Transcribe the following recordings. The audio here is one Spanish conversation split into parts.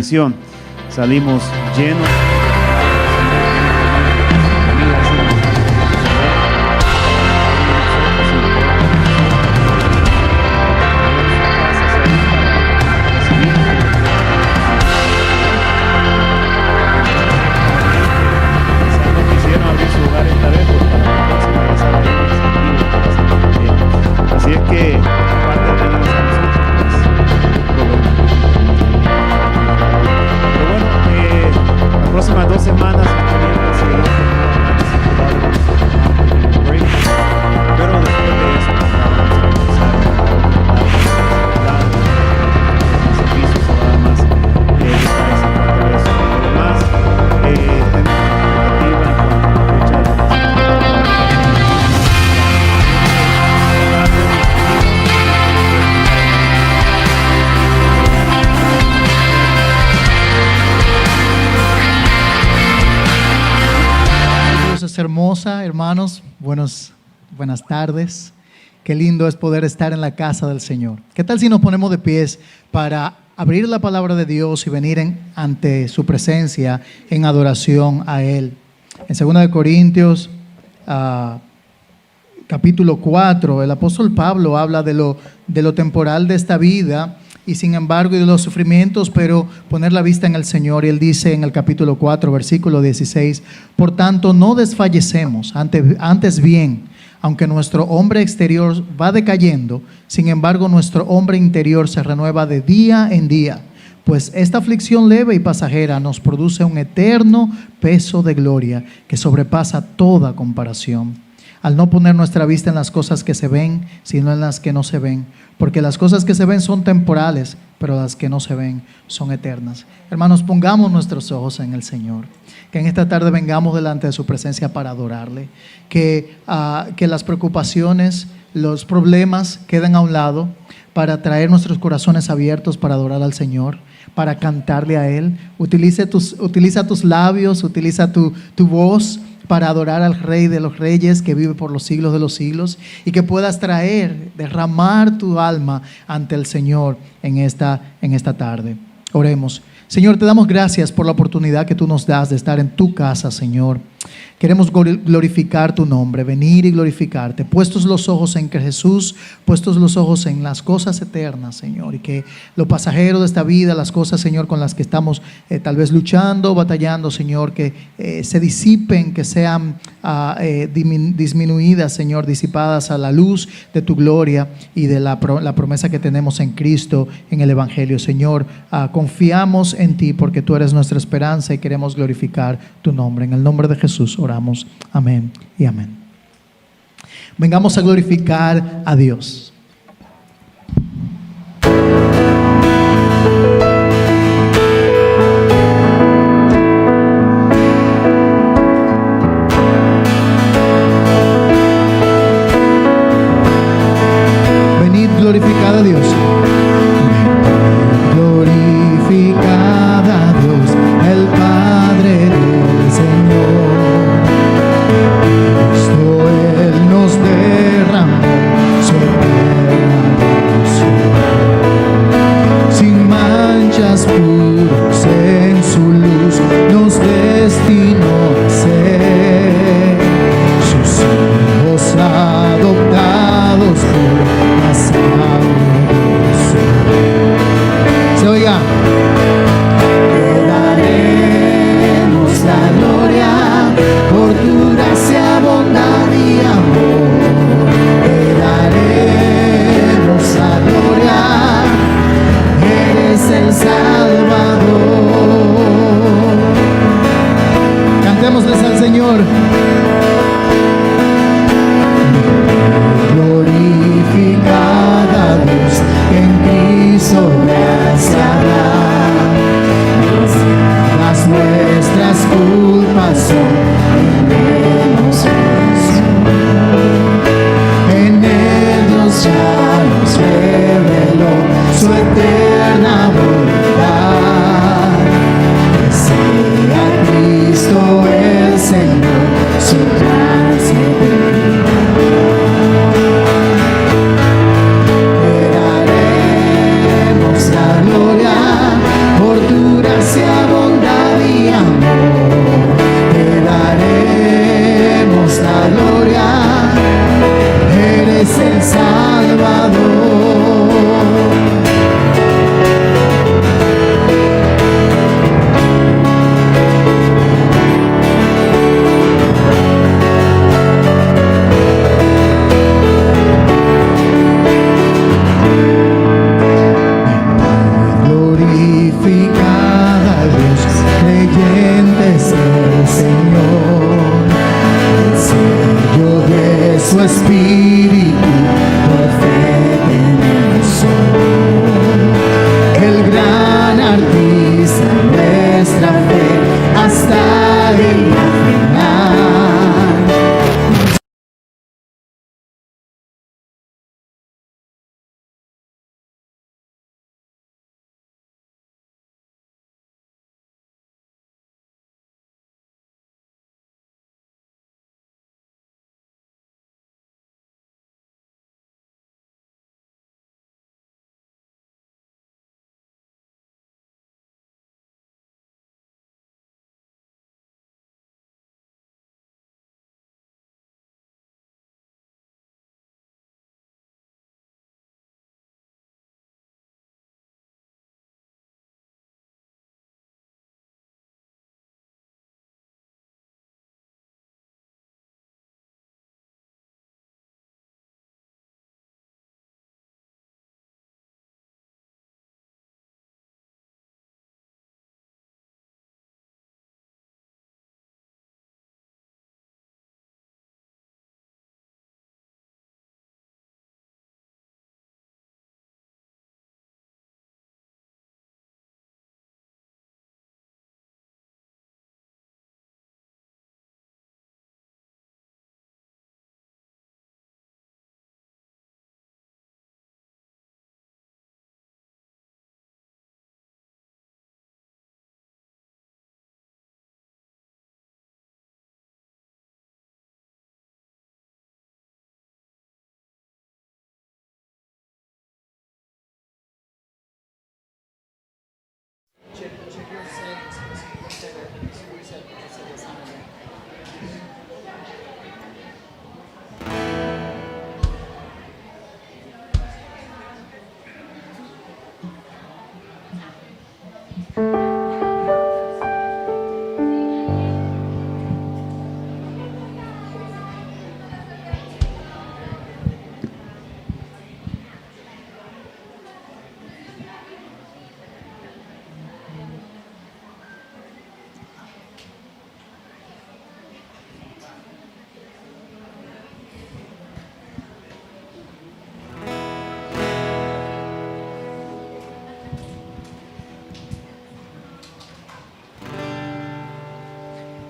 bendición. Salimos llenos. Así es que aparte de nosotros, pero bueno, las próximas 2 semanas estaremos haciendo un break, pero después de eso vamos a empezar a servicios nada más para esa parte de eso. Además, tenemos expectativa con fecha de Es hermosa, hermanos. Buenas tardes. Qué lindo es poder estar en la casa del Señor. ¿Qué tal si nos ponemos de pies para abrir la palabra de Dios y venir ante su presencia en adoración a Él? En 2 Corintios, capítulo 4, el apóstol Pablo habla de lo temporal de esta vida y sin embargo y de los sufrimientos, pero poner la vista en el Señor. Y él dice en el capítulo 4, versículo 16, por tanto no desfallecemos, antes bien, aunque nuestro hombre exterior va decayendo, sin embargo nuestro hombre interior se renueva de día en día, pues esta aflicción leve y pasajera nos produce un eterno peso de gloria que sobrepasa toda comparación. Al no poner nuestra vista en las cosas que se ven, sino en las que no se ven, porque las cosas que se ven son temporales, pero las que no se ven son eternas. Hermanos, pongamos nuestros ojos en el Señor, que en esta tarde vengamos delante de su presencia para adorarle, que las preocupaciones, los problemas queden a un lado, para traer nuestros corazones abiertos para adorar al Señor, para cantarle a Él. Utiliza tus labios, utiliza tu voz para adorar al Rey de los Reyes que vive por los siglos de los siglos, y que puedas derramar tu alma ante el Señor en esta tarde. Oremos. Señor, te damos gracias por la oportunidad que tú nos das de estar en tu casa, Señor. Queremos glorificar tu nombre, venir y glorificarte, puestos los ojos en Jesús, puestos los ojos en las cosas eternas, Señor, y que lo pasajero de esta vida, las cosas, Señor, con las que estamos tal vez luchando, batallando, Señor, que se disipen, que sean disminuidas, Señor, disipadas a la luz de tu gloria y de la promesa que tenemos en Cristo, en el Evangelio. Señor, confiamos en ti porque tú eres nuestra esperanza y queremos glorificar tu nombre. En el nombre de Jesús oramos. Amén y amén. Vengamos a glorificar a Dios. Venid, glorificad a Dios. Glorificad a Dios, el Padre del Señor. Cristo, Él nos derramó su eterna devoción. Sin manchas, puros en su luz, nos destinó a ser sus hijos adoptados por la sangre de su Hijo. Se oiga. Te daremos la gloria por tu gracia, bondad y amor. Te daremos la gloria, eres el Salvador. Cantémosles al Señor. Glorificad a Dios, en Cristo gracia da. Las nuestras culpas son menos. En Él Dios ya nos reveló su eterna bondad. Que sea Cristo el Señor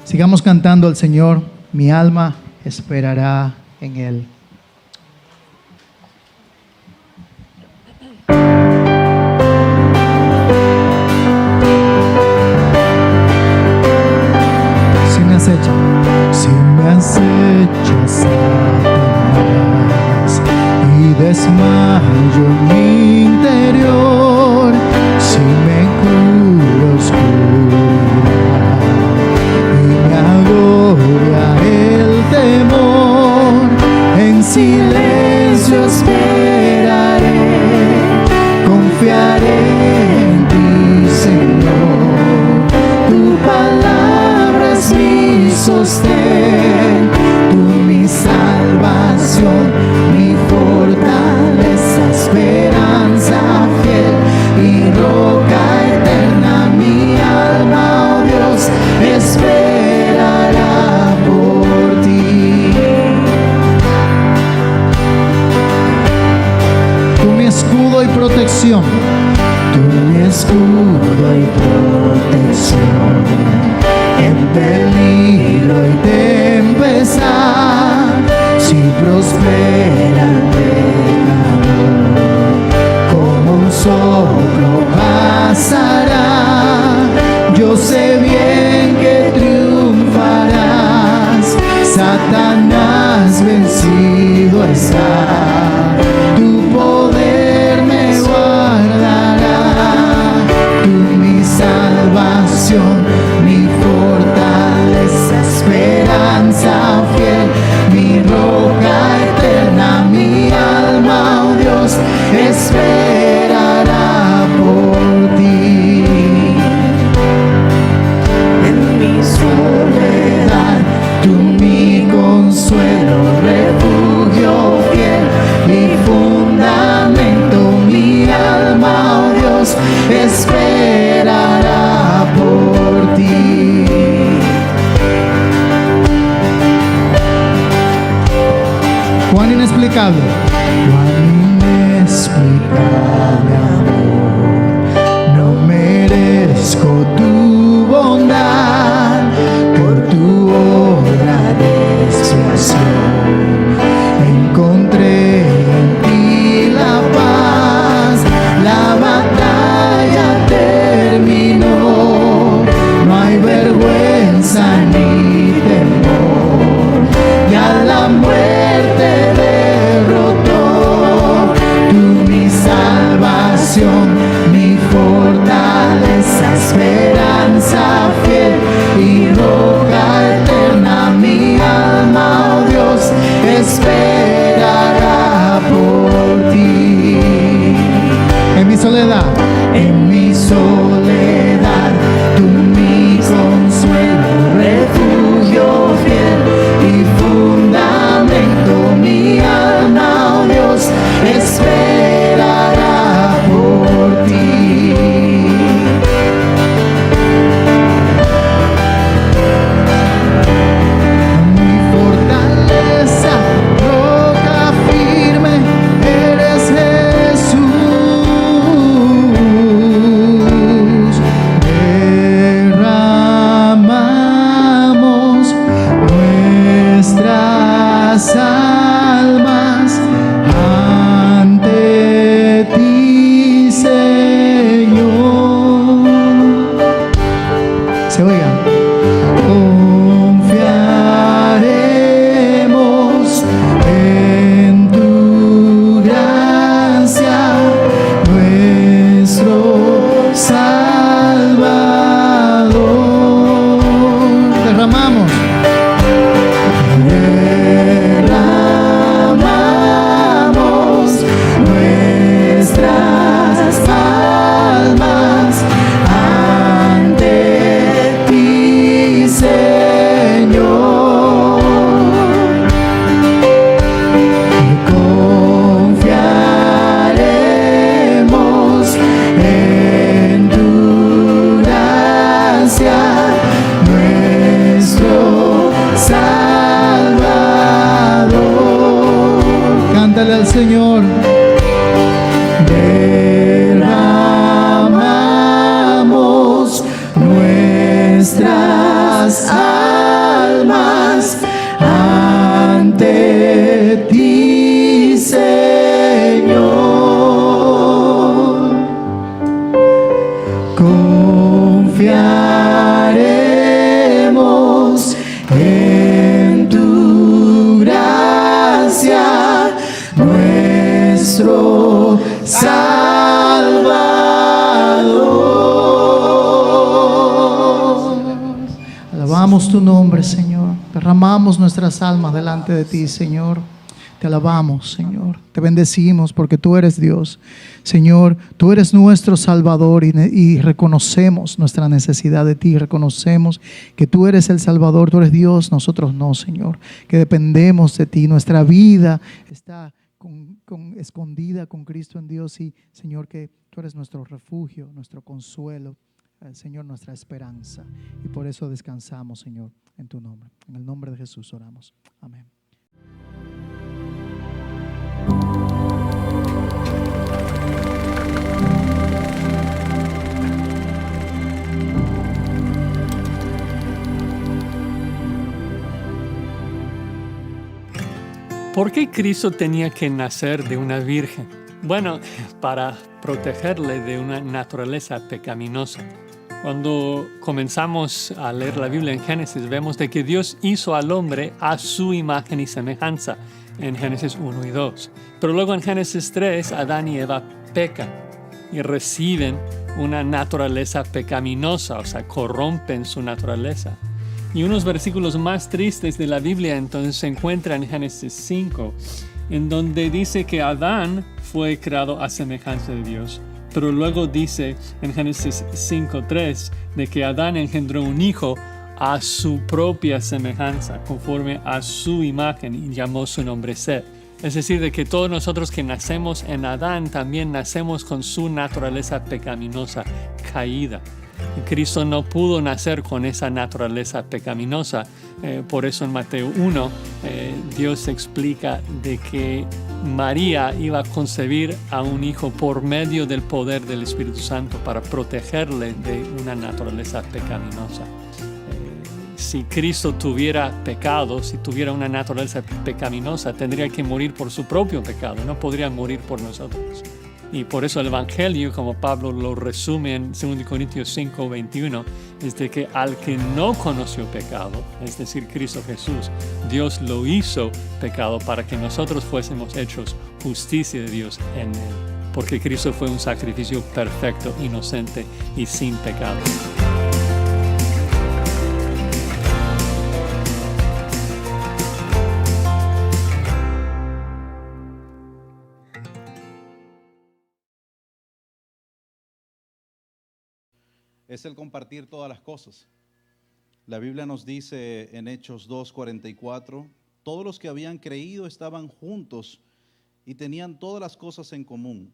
Sigamos cantando al Señor, mi alma esperará en Él. Si me acecha Satanás y desmayo en mi interior, si me cubro oscuridad y me agobia el temor, en silencio esperaré, confiaré en ti, Señor. Tu palabra es mi sostén, tú mi salvación, mi fortaleza, esperanza fiel y roca eterna. Mi alma, oh Dios, esperará por ti. Tú mi escudo y protección, tú mi escudo y protección, en peligro y tempestad, si prospera el pecador, como un soplo pasará. Yo sé bien que triunfarás, Satanás vencido está. Tu poder me guardará, tú mi salvación, mi fortaleza, esperanza fiel, mi roca eterna. Mi alma, oh Dios, esperará por ti. En mi soledad, tú mi consuelo, refugio fiel y fundamento. Mi alma, oh Dios, esperará por ti. Cuán inexplicable, cuán inexplicable amor, no merezco tu bondad, por tu obra de expiación encontré en ti la paz. La batalla terminó, no hay vergüenza ni temor, ya la muerte derrotó Exaltamos tu nombre, Señor. Derramamos nuestras almas delante de ti, Señor. Te alabamos, Señor. Te bendecimos porque tú eres Dios. Señor, tú eres nuestro Salvador y reconocemos nuestra necesidad de ti. Reconocemos que tú eres el Salvador, tú eres Dios, nosotros no, Señor. Que dependemos de ti. Nuestra vida está escondida con Cristo en Dios y, Señor, que tú eres nuestro refugio, nuestro consuelo. Señor, nuestra esperanza. Y por eso descansamos, Señor, en tu nombre. En el nombre de Jesús oramos. Amén. ¿Por qué Cristo tenía que nacer de una virgen? Bueno, para protegerle de una naturaleza pecaminosa. Cuando comenzamos a leer la Biblia en Génesis, vemos de que Dios hizo al hombre a su imagen y semejanza en Génesis 1 y 2. Pero luego en Génesis 3, Adán y Eva pecan y reciben una naturaleza pecaminosa, o sea, corrompen su naturaleza. Y unos versículos más tristes de la Biblia entonces se encuentran en Génesis 5, en donde dice que Adán fue creado a semejanza de Dios. Pero luego dice en Génesis 5:3 de que Adán engendró un hijo a su propia semejanza, conforme a su imagen, y llamó su nombre Set. Es decir, de que todos nosotros que nacemos en Adán también nacemos con su naturaleza pecaminosa, caída. Cristo no pudo nacer con esa naturaleza pecaminosa. Por eso en Mateo 1, Dios explica de que María iba a concebir a un hijo por medio del poder del Espíritu Santo para protegerle de una naturaleza pecaminosa. Si Cristo tuviera pecado, si tuviera una naturaleza pecaminosa, tendría que morir por su propio pecado, no podría morir por nosotros. Y por eso el Evangelio, como Pablo lo resume en 2 Corintios 5:21, es de que al que no conoció pecado, es decir, Cristo Jesús, Dios lo hizo pecado para que nosotros fuésemos hechos justicia de Dios en él. Porque Cristo fue un sacrificio perfecto, inocente y sin pecado. Es el compartir todas las cosas. La Biblia nos dice en Hechos 2:44, todos los que habían creído estaban juntos y tenían todas las cosas en común.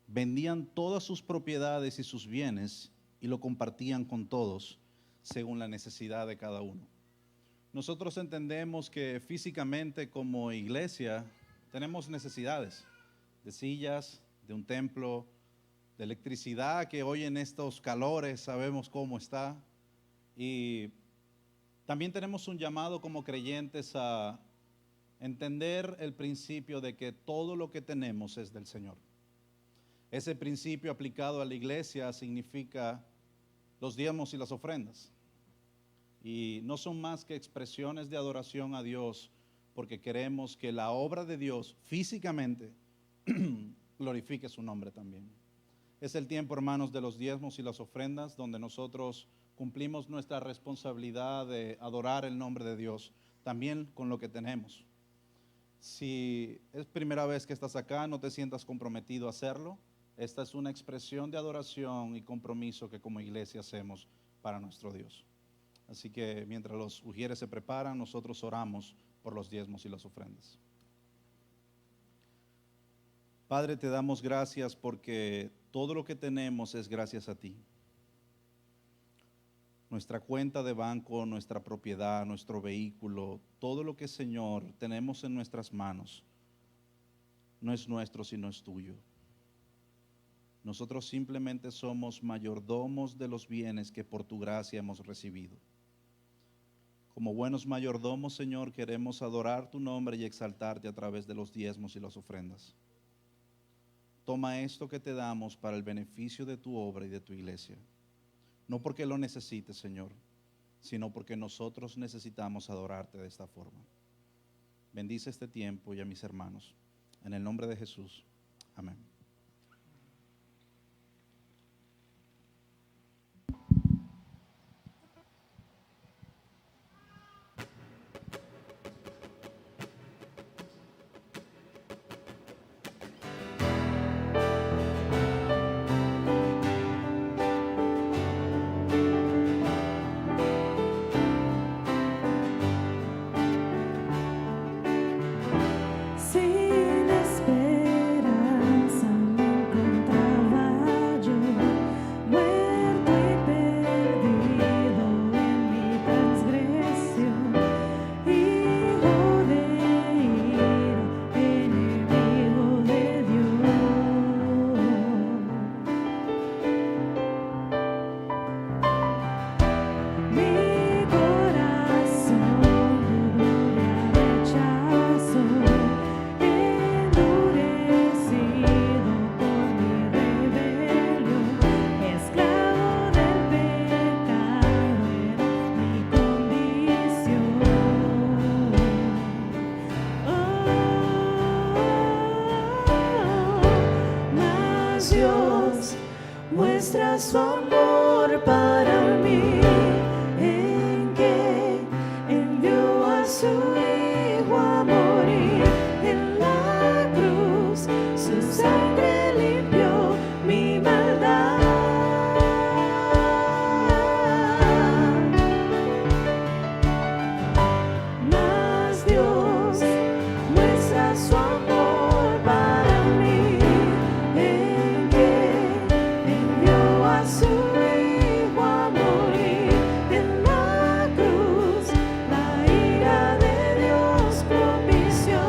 Vendían todas sus propiedades y sus bienes y lo compartían con todos, según la necesidad de cada uno. Nosotros entendemos que físicamente como iglesia tenemos necesidades de sillas, de un templo, de electricidad, que hoy en estos calores sabemos cómo está. Y también tenemos un llamado como creyentes a entender el principio de que todo lo que tenemos es del Señor. Ese principio aplicado a la iglesia significa los diezmos y las ofrendas. Y no son más que expresiones de adoración a Dios, porque queremos que la obra de Dios físicamente glorifique su nombre también. Es el tiempo, hermanos, de los diezmos y las ofrendas, donde nosotros cumplimos nuestra responsabilidad de adorar el nombre de Dios, también con lo que tenemos. Si es primera vez que estás acá, no te sientas comprometido a hacerlo. Esta es una expresión de adoración y compromiso que como iglesia hacemos para nuestro Dios. Así que mientras los ujieres se preparan, nosotros oramos por los diezmos y las ofrendas. Padre, te damos gracias porque todo lo que tenemos es gracias a ti. Nuestra cuenta de banco, nuestra propiedad, nuestro vehículo, todo lo que, Señor, tenemos en nuestras manos, no es nuestro sino es tuyo. Nosotros simplemente somos mayordomos de los bienes que por tu gracia hemos recibido. Como buenos mayordomos, Señor, queremos adorar tu nombre y exaltarte a través de los diezmos y las ofrendas. Toma esto que te damos para el beneficio de tu obra y de tu iglesia. No porque lo necesites, Señor, sino porque nosotros necesitamos adorarte de esta forma. Bendice este tiempo y a mis hermanos. En el nombre de Jesús. Amén. muestra su amor para mí, en que envió a su Hijo a morir en la cruz, su sangre limpió mi maldad. Mas Dios muestra su amor para mí, en que envió a su Hijo a morir en la cruz. La ira de Dios propició,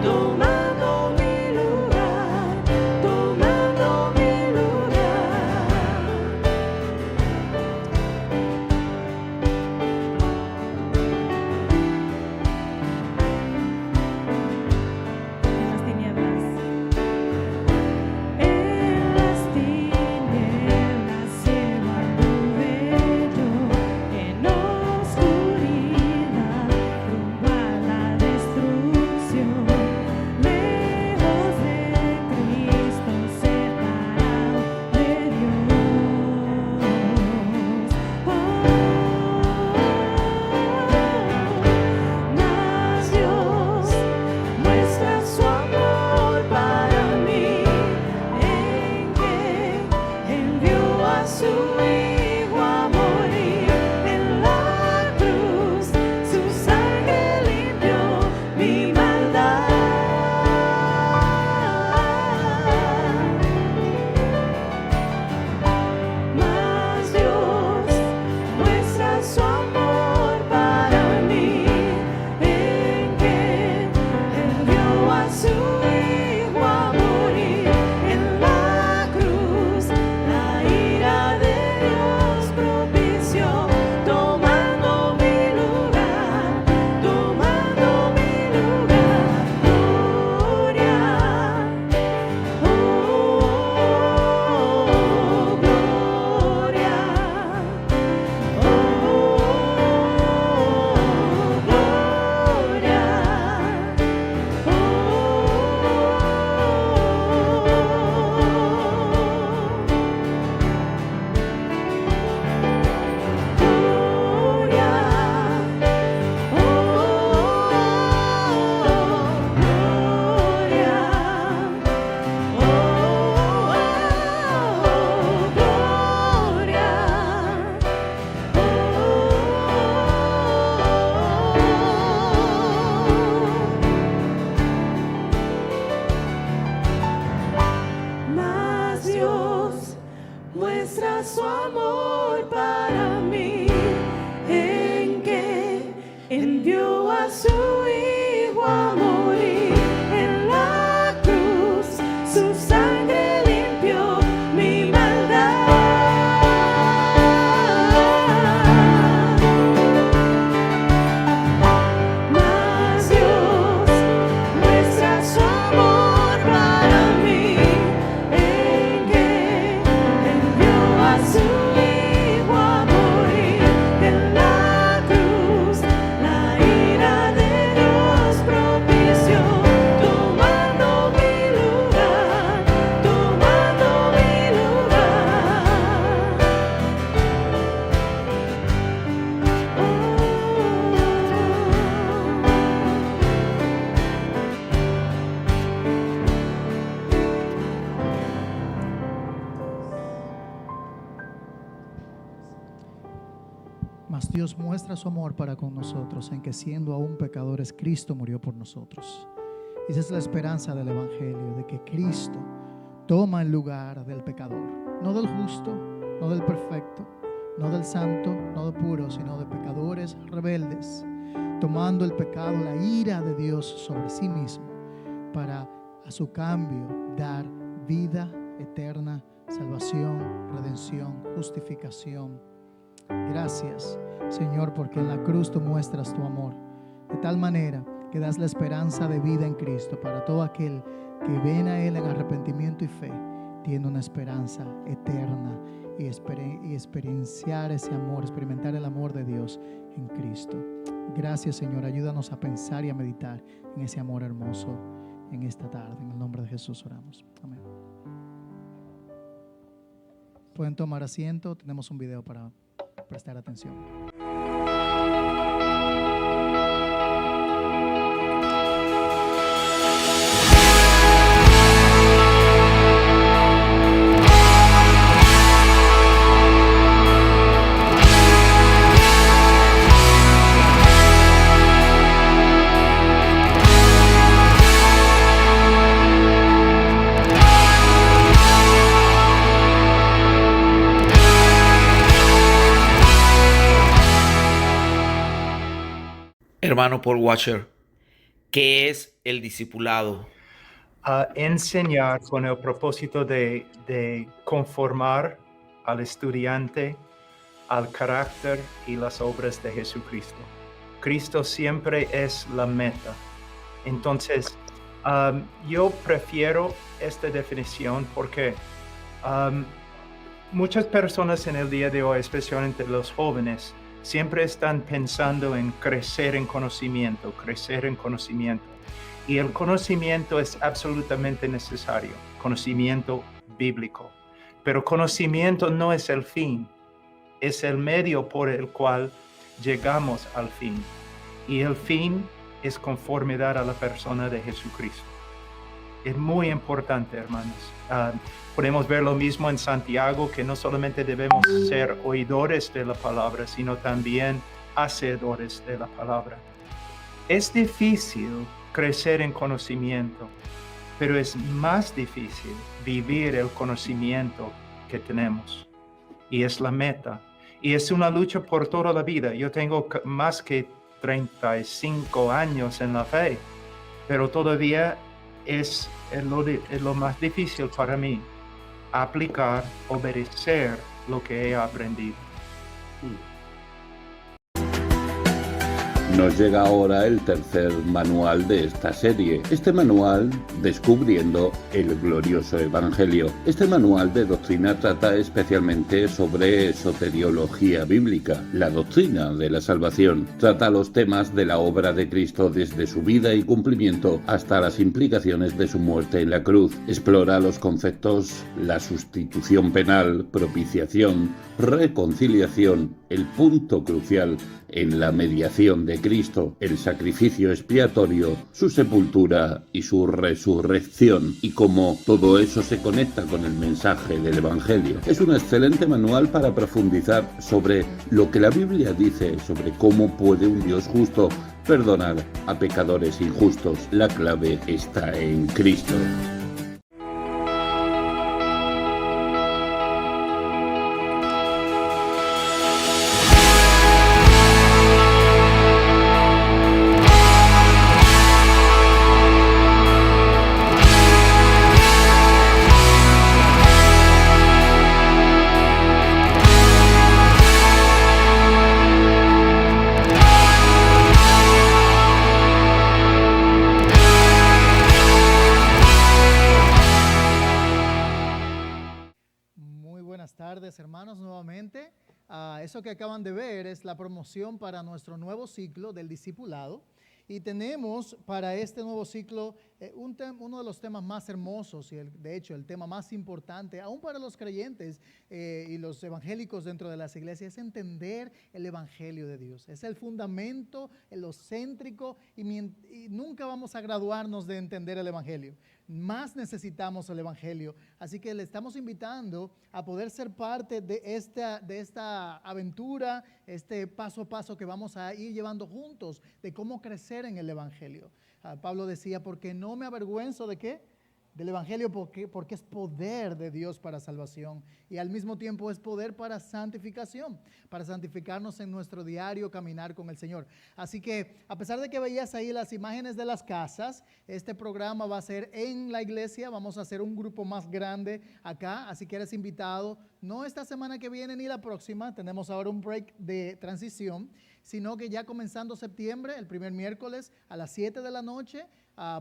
tomando mi lugar, tomando mi lugar. En las tinieblas. En las tinieblas ciego anduve yo, en oscuridad rumbo a la destrucción, lejos de Cristo, separado de Dios. Mas Dios muestra su amor para mí, en que envió a su Hijo a morir en la cruz, su sangre limpió mi maldad. Mas Dios muestra su amor para mí, en que envió a su Hijo a morir en la cruz. La ira de Dios propició, tomando mi lugar, tomando mi lugar. Gloria, oh, gloria, Mas Dios muestra su amor para mí, en que envió a su Hijo a morir en la cruz, su sangre limpió mi maldad. Mas Dios muestra su amor para mí, en que envió a su Hijo a morir en la cruz. La ira de Dios propició, tomando mi lugar, tomando mi lugar. Mas Dios muestra su amor para con nosotros, en que siendo aún pecadores, Cristo murió por nosotros. Esa es la esperanza del Evangelio, de que Cristo toma el lugar del pecador, no del justo, no del perfecto, no del santo, no del puro, sino de pecadores rebeldes, tomando el pecado, la ira de Dios sobre sí mismo, para a su cambio dar vida eterna, salvación, redención, justificación. Gracias, Señor, porque en la cruz tú muestras tu amor, de tal manera que das la esperanza de vida en Cristo para todo aquel que ven a Él en arrepentimiento y fe. Tiene una esperanza eterna y experienciar ese amor, experimentar el amor de Dios en Cristo. Gracias, Señor, ayúdanos a pensar y a meditar en ese amor hermoso en esta tarde. En el nombre de Jesús oramos. Amén. Pueden tomar asiento, tenemos un video para prestar atención. Hermano Paul Washer, ¿qué es el discipulado? Enseñar con el propósito de conformar al estudiante al carácter y las obras de Jesucristo. Cristo siempre es la meta. Entonces, yo prefiero esta definición porque muchas personas en el día de hoy, especialmente los jóvenes, siempre están pensando en crecer en conocimiento. Y el conocimiento es absolutamente necesario, conocimiento bíblico. Pero conocimiento no es el fin, es el medio por el cual llegamos al fin. Y el fin es conformidad a la persona de Jesucristo. Es muy importante, hermanos. Podemos ver lo mismo en Santiago, que no solamente debemos ser oidores de la palabra, sino también hacedores de la palabra. Es difícil crecer en conocimiento, pero es más difícil vivir el conocimiento que tenemos. Y es la meta. Y es una lucha por toda la vida. Yo tengo más que 35 años en la fe, pero todavía es lo más difícil para mí, aplicar, obedecer lo que he aprendido. Nos llega ahora el tercer manual de esta serie. Este manual, Descubriendo el Glorioso Evangelio. Este manual de doctrina trata especialmente sobre soteriología bíblica, la doctrina de la salvación. Trata los temas de la obra de Cristo desde su vida y cumplimiento hasta las implicaciones de su muerte en la cruz. Explora los conceptos la sustitución penal, propiciación, reconciliación, el punto crucial en la mediación de Cristo, el sacrificio expiatorio, su sepultura y su resurrección, y cómo todo eso se conecta con el mensaje del Evangelio. Es un excelente manual para profundizar sobre lo que la Biblia dice sobre cómo puede un Dios justo perdonar a pecadores injustos. La clave está en Cristo. Hermanos, nuevamente, eso que acaban de ver es la promoción para nuestro nuevo ciclo del discipulado, y tenemos para este nuevo ciclo uno de los temas más hermosos y de hecho el tema más importante, aún para los creyentes y los evangélicos dentro de las iglesias, es entender el Evangelio de Dios. Es el fundamento, lo céntrico, y nunca vamos a graduarnos de entender el Evangelio. Más necesitamos el Evangelio. Así que le estamos invitando a poder ser parte de esta aventura, este paso a paso que vamos a ir llevando juntos, de cómo crecer en el Evangelio. Pablo decía, porque no me avergüenzo de ¿qué? Del Evangelio, porque es poder de Dios para salvación, y al mismo tiempo es poder para santificación, para santificarnos en nuestro diario caminar con el Señor. Así que, a pesar de que veías ahí las imágenes de las casas, este programa va a ser en la iglesia. Vamos a hacer un grupo más grande acá, así que eres invitado, no esta semana que viene ni la próxima, tenemos ahora un break de transición, sino que ya comenzando septiembre, el primer miércoles a las 7 de la noche,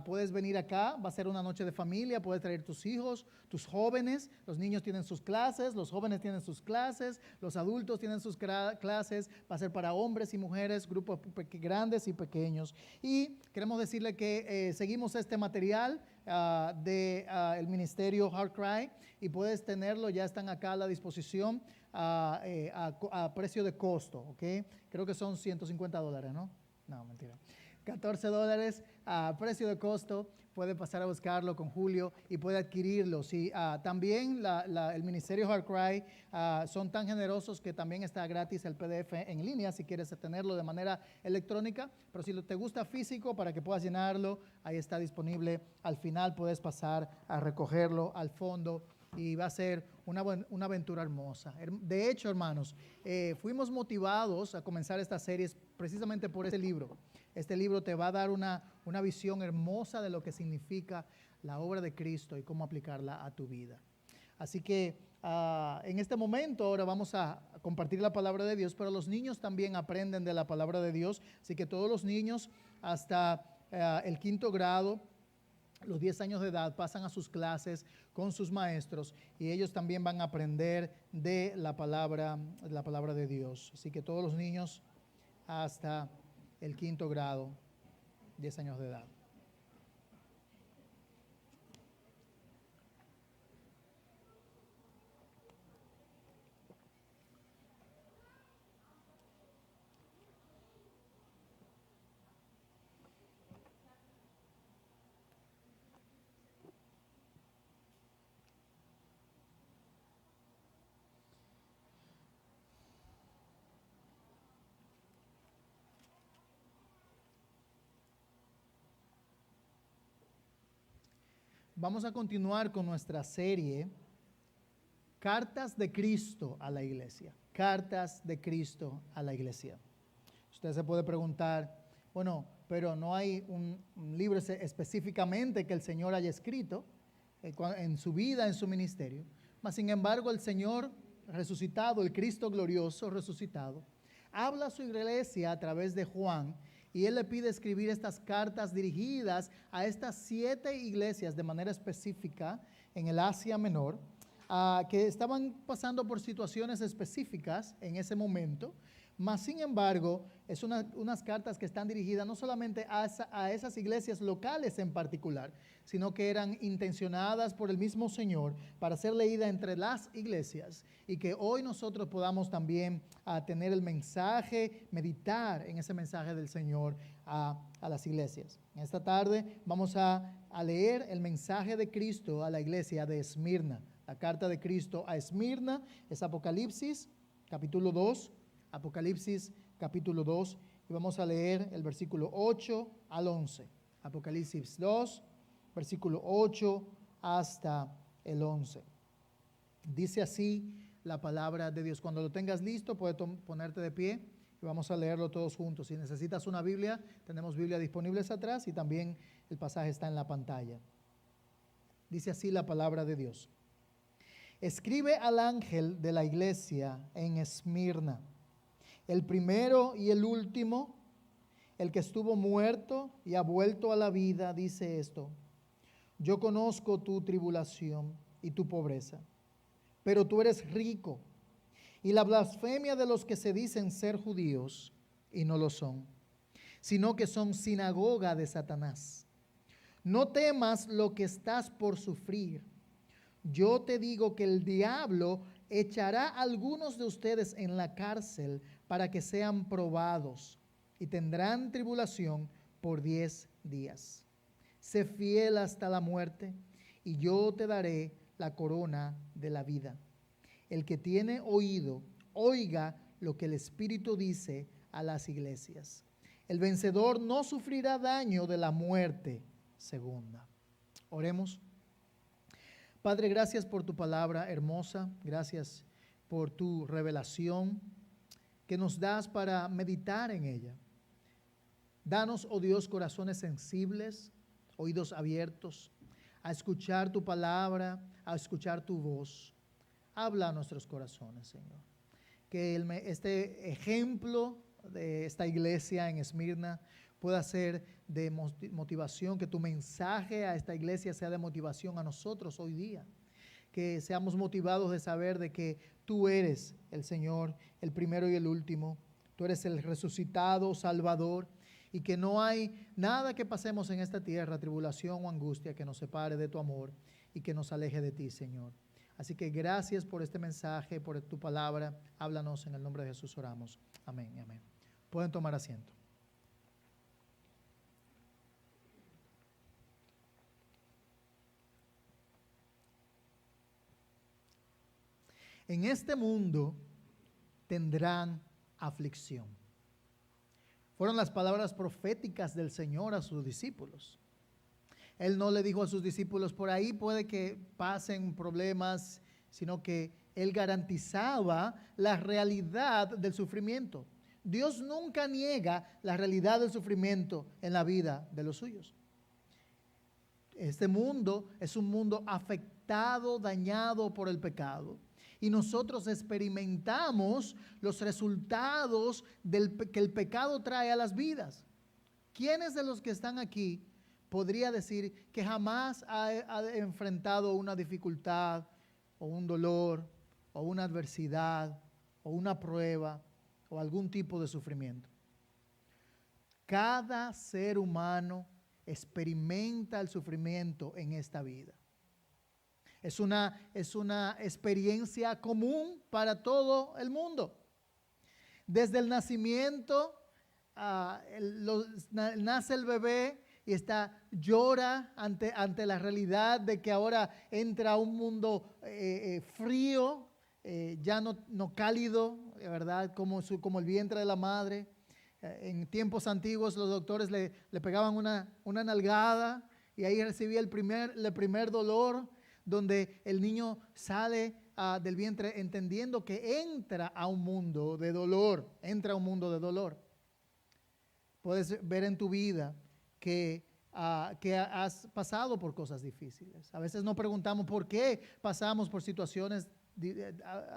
puedes venir acá. Va a ser una noche de familia, puedes traer tus hijos, tus jóvenes. Los niños tienen sus clases, los jóvenes tienen sus clases, los adultos tienen sus clases. Va a ser para hombres y mujeres, grupos grandes y pequeños. Y queremos decirle que seguimos este material el ministerio Heart Cry y puedes tenerlo, ya están acá a la disposición a precio de costo, ¿ok? Creo que son $150, ¿no? No, mentira. $14 a precio de costo. Puede pasar a buscarlo con Julio y puede adquirirlo. Sí, también el Ministerio Heart Cry son tan generosos que también está gratis el PDF en línea si quieres tenerlo de manera electrónica. Pero si te gusta físico para que puedas llenarlo, ahí está disponible. Al final puedes pasar a recogerlo al fondo y va a ser una aventura hermosa. De hecho, hermanos, fuimos motivados a comenzar esta serie precisamente por este libro. Este libro te va a dar una visión hermosa de lo que significa la obra de Cristo y cómo aplicarla a tu vida. Así que en este momento ahora vamos a compartir la palabra de Dios, pero los niños también aprenden de la palabra de Dios. Así que todos los niños hasta el 5º grado, los 10 años de edad, pasan a sus clases con sus maestros y ellos también van a aprender de la palabra de Dios. Así que todos los niños hasta el 5º grado, 10 años de edad. Vamos a continuar con nuestra serie Cartas de Cristo a la Iglesia. Cartas de Cristo a la Iglesia. Usted se puede preguntar, bueno, pero no hay un libro específicamente que el Señor haya escrito en su vida, en su ministerio. Mas, sin embargo, el Señor resucitado, el Cristo glorioso resucitado, habla a su iglesia a través de Juan. Y él le pide escribir estas cartas dirigidas a estas 7 iglesias de manera específica en el Asia Menor, que estaban pasando por situaciones específicas en ese momento. Mas, sin embargo, es unas cartas que están dirigidas no solamente a esas iglesias locales en particular, sino que eran intencionadas por el mismo Señor para ser leídas entre las iglesias y que hoy nosotros podamos también tener el mensaje, meditar en ese mensaje del Señor a las iglesias. En esta tarde vamos a leer el mensaje de Cristo a la iglesia de Esmirna. La carta de Cristo a Esmirna es Apocalipsis, capítulo 2. Apocalipsis capítulo 2 y vamos a leer el versículo 8 al 11. Apocalipsis 2, versículo 8 hasta el 11. Dice así la palabra de Dios. Cuando lo tengas listo, puedes ponerte de pie y vamos a leerlo todos juntos. Si necesitas una Biblia, tenemos Biblia disponibles atrás y también el pasaje está en la pantalla. Dice así la palabra de Dios. Escribe al ángel de la iglesia en Esmirna, el primero y el último, el que estuvo muerto y ha vuelto a la vida, dice esto: yo conozco tu tribulación y tu pobreza, pero tú eres rico, y la blasfemia de los que se dicen ser judíos y no lo son, sino que son sinagoga de Satanás. No temas lo que estás por sufrir. Yo te digo que el diablo echará a algunos de ustedes en la cárcel para que sean probados y tendrán tribulación por 10 días. Sé fiel hasta la muerte y yo te daré la corona de la vida. El que tiene oído, oiga lo que el Espíritu dice a las iglesias. El vencedor no sufrirá daño de la muerte segunda. Oremos. Padre, gracias por tu palabra hermosa, gracias por tu revelación que nos das para meditar en ella. Danos, oh Dios, corazones sensibles, oídos abiertos, a escuchar tu palabra, a escuchar tu voz. Habla a nuestros corazones, Señor. Que este ejemplo de esta iglesia en Esmirna pueda ser de motivación, que tu mensaje a esta iglesia sea de motivación a nosotros hoy día. Que seamos motivados de saber de que tú eres el Señor, el primero y el último. Tú eres el resucitado Salvador y que no hay nada que pasemos en esta tierra, tribulación o angustia, que nos separe de tu amor y que nos aleje de ti, Señor. Así que gracias por este mensaje, por tu palabra. Háblanos, en el nombre de Jesús oramos. Amén y amén. Pueden tomar asiento. En este mundo tendrán aflicción. Fueron las palabras proféticas del Señor a sus discípulos. Él no le dijo a sus discípulos, por ahí puede que pasen problemas, sino que Él garantizaba la realidad del sufrimiento. Dios nunca niega la realidad del sufrimiento en la vida de los suyos. Este mundo es un mundo afectado, dañado por el pecado. Y nosotros experimentamos los resultados que el pecado trae a las vidas. ¿Quiénes de los que están aquí podría decir que jamás ha enfrentado una dificultad o un dolor o una adversidad o una prueba o algún tipo de sufrimiento? Cada ser humano experimenta el sufrimiento en esta vida. Es una experiencia común para todo el mundo. Desde el nacimiento, nace el bebé y llora ante la realidad de que ahora entra a un mundo frío, ya no cálido, ¿verdad? Como el vientre de la madre. En tiempos antiguos los doctores le pegaban una nalgada y ahí recibía el primer dolor, donde el niño sale del vientre entendiendo que entra a un mundo de dolor, Puedes ver en tu vida que has pasado por cosas difíciles. A veces nos preguntamos por qué pasamos por situaciones,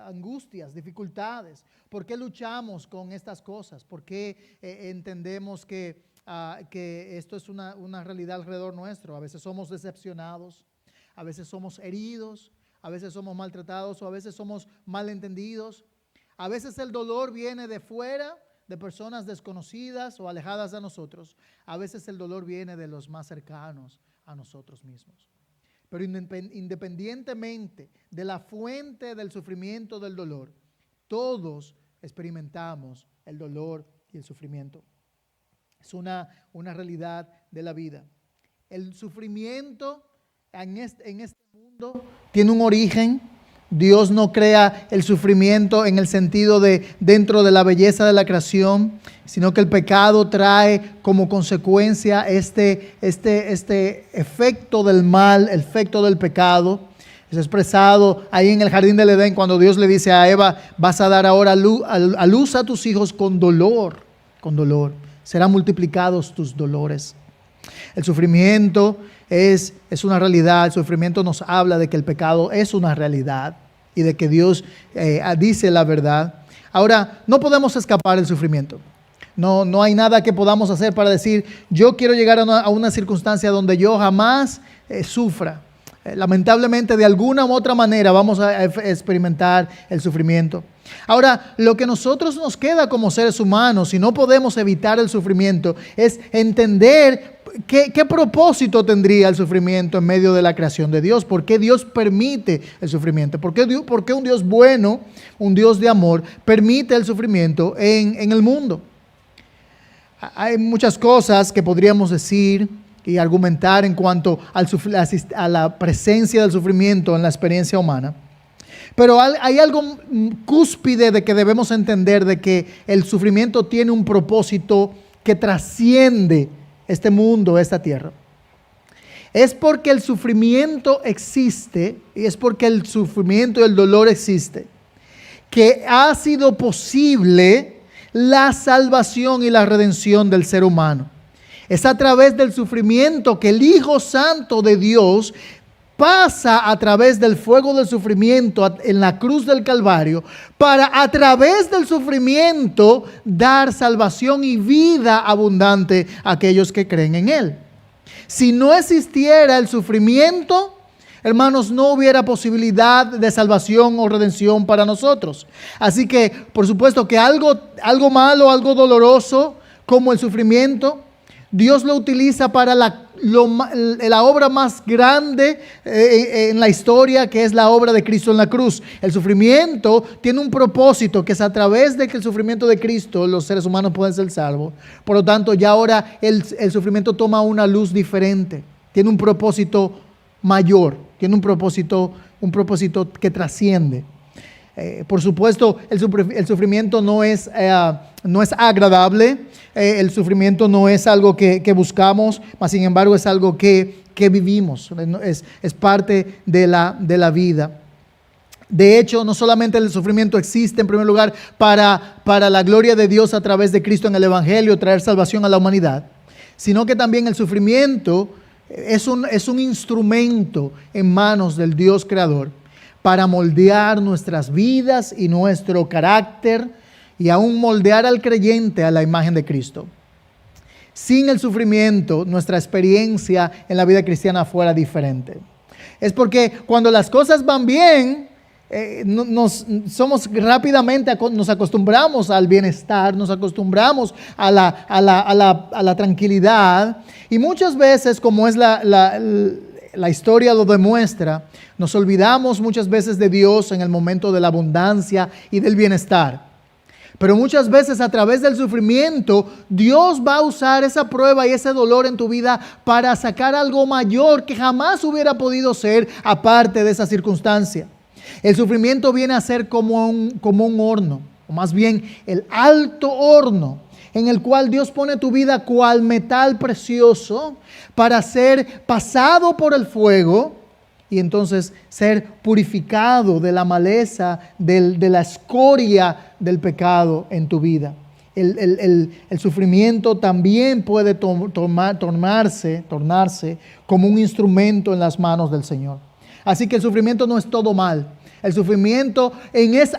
angustias, dificultades, por qué luchamos con estas cosas, por qué entendemos que esto es una realidad alrededor nuestro. A veces somos decepcionados, a veces somos heridos, a veces somos maltratados o a veces somos malentendidos. A veces el dolor viene de fuera, de personas desconocidas o alejadas de nosotros. A veces el dolor viene de los más cercanos a nosotros mismos. Pero independientemente de la fuente del sufrimiento, del dolor, todos experimentamos el dolor y el sufrimiento. Es una realidad de la vida. El sufrimiento en este mundo tiene un origen. Dios no crea el sufrimiento en el sentido de dentro de la belleza de la creación, sino que el pecado trae como consecuencia este efecto del mal, el efecto del pecado. Es expresado ahí en el jardín del Edén cuando Dios le dice a Eva, vas a dar ahora a luz a tus hijos con dolor, serán multiplicados tus dolores. El sufrimiento es una realidad. El sufrimiento nos habla de que el pecado es una realidad y de que Dios dice la verdad. Ahora, no podemos escapar del sufrimiento. No hay nada que podamos hacer para decir, yo quiero llegar a una circunstancia donde yo jamás sufra. Lamentablemente, de alguna u otra manera vamos a experimentar el sufrimiento. Ahora, lo que nosotros nos queda como seres humanos, si no podemos evitar el sufrimiento, es entender qué propósito tendría el sufrimiento en medio de la creación de Dios. ¿Por qué Dios permite el sufrimiento? ¿Por qué un Dios bueno, un Dios de amor, permite el sufrimiento en el mundo? Hay muchas cosas que podríamos decir y argumentar en cuanto a la presencia del sufrimiento en la experiencia humana. Pero hay algo cúspide de que debemos entender, de que el sufrimiento tiene un propósito que trasciende este mundo, esta tierra. Es porque el sufrimiento existe, y es porque el sufrimiento y el dolor existe, que ha sido posible la salvación y la redención del ser humano. Es a través del sufrimiento que el Hijo Santo de Dios pasa a través del fuego del sufrimiento en la cruz del Calvario para a través del sufrimiento dar salvación y vida abundante a aquellos que creen en Él. Si no existiera el sufrimiento, hermanos, no hubiera posibilidad de salvación o redención para nosotros. Así que, por supuesto que algo malo, algo doloroso, como el sufrimiento, Dios lo utiliza para la obra más grande en la historia, que es la obra de Cristo en la cruz. El sufrimiento tiene un propósito, que es a través de que el sufrimiento de Cristo los seres humanos pueden ser salvos. Por lo tanto, ya ahora el sufrimiento toma una luz diferente. Tiene un propósito mayor, tiene un propósito que trasciende. Por supuesto, el sufrimiento no es agradable. El sufrimiento no es algo que buscamos, mas sin embargo es algo que vivimos, es parte de la vida. De hecho, no solamente el sufrimiento existe en primer lugar para la gloria de Dios a través de Cristo en el Evangelio, traer salvación a la humanidad, sino que también el sufrimiento es un instrumento en manos del Dios Creador para moldear nuestras vidas y nuestro carácter, y aún moldear al creyente a la imagen de Cristo. Sin el sufrimiento, nuestra experiencia en la vida cristiana fuera diferente. Es porque cuando las cosas van bien, nos acostumbramos al bienestar, nos acostumbramos a la tranquilidad, y muchas veces, como es la historia lo demuestra, nos olvidamos muchas veces de Dios en el momento de la abundancia y del bienestar. Pero muchas veces a través del sufrimiento, Dios va a usar esa prueba y ese dolor en tu vida para sacar algo mayor que jamás hubiera podido ser aparte de esa circunstancia. El sufrimiento viene a ser como un horno, o más bien el alto horno, en el cual Dios pone tu vida cual metal precioso para ser pasado por el fuego y entonces ser purificado de la maleza, de la escoria del pecado en tu vida. El sufrimiento también puede tornarse como un instrumento en las manos del Señor. Así que el sufrimiento no es todo mal. El sufrimiento,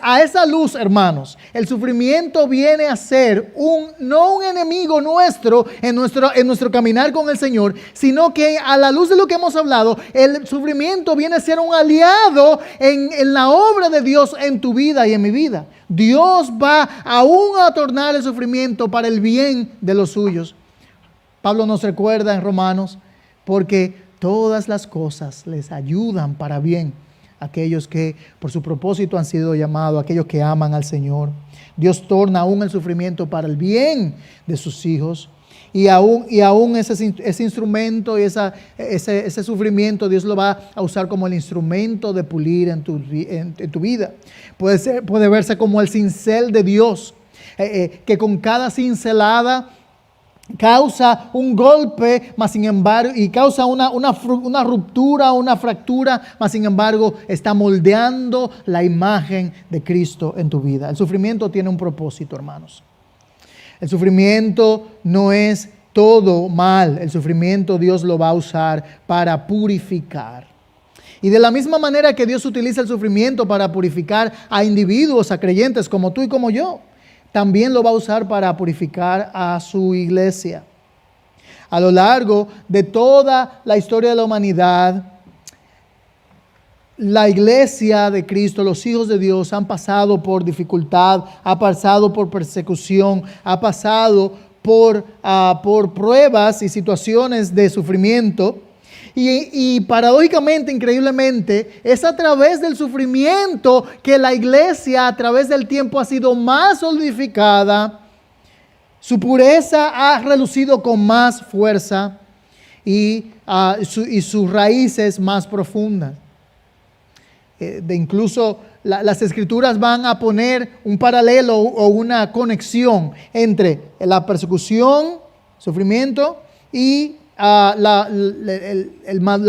a esa luz, hermanos, el sufrimiento viene a ser no un enemigo nuestro en nuestro caminar con el Señor, sino que a la luz de lo que hemos hablado, el sufrimiento viene a ser un aliado en la obra de Dios en tu vida y en mi vida. Dios va aún a tornar el sufrimiento para el bien de los suyos. Pablo nos recuerda en Romanos, porque todas las cosas les ayudan para bien aquellos que por su propósito han sido llamados, aquellos que aman al Señor. Dios torna aún el sufrimiento para el bien de sus hijos, y aún ese instrumento y ese sufrimiento Dios lo va a usar como el instrumento de pulir en tu vida. Puede verse como el cincel de Dios, que con cada cincelada causa un golpe, mas sin embargo, y causa una ruptura, una fractura, mas sin embargo está moldeando la imagen de Cristo en tu vida. El sufrimiento tiene un propósito, hermanos. El sufrimiento no es todo mal. El sufrimiento Dios lo va a usar para purificar. Y de la misma manera que Dios utiliza el sufrimiento para purificar a individuos, a creyentes como tú y como yo, también lo va a usar para purificar a su iglesia. A lo largo de toda la historia de la humanidad, la iglesia de Cristo, los hijos de Dios, han pasado por dificultad, ha pasado por persecución, ha pasado por pruebas y situaciones de sufrimiento. Y paradójicamente, increíblemente, es a través del sufrimiento que la iglesia a través del tiempo ha sido más solidificada, su pureza ha relucido con más fuerza y sus raíces más profundas. Incluso las escrituras van a poner un paralelo o una conexión entre la persecución, sufrimiento y la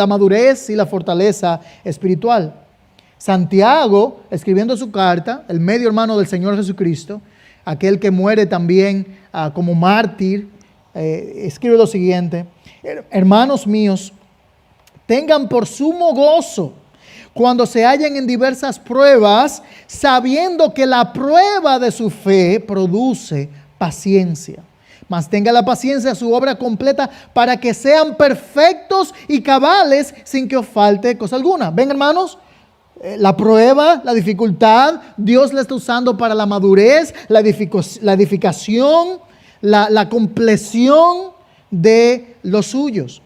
madurez y la fortaleza espiritual. Santiago, escribiendo su carta, el medio hermano del Señor Jesucristo, aquel que muere también como mártir, escribe lo siguiente: hermanos míos, tengan por sumo gozo cuando se hallen en diversas pruebas, sabiendo que la prueba de su fe produce paciencia. Mas tenga la paciencia su obra completa para que sean perfectos y cabales sin que os falte cosa alguna. Ven, hermanos, la prueba, la dificultad, Dios la está usando para la madurez, la edificación, la compleción de los suyos.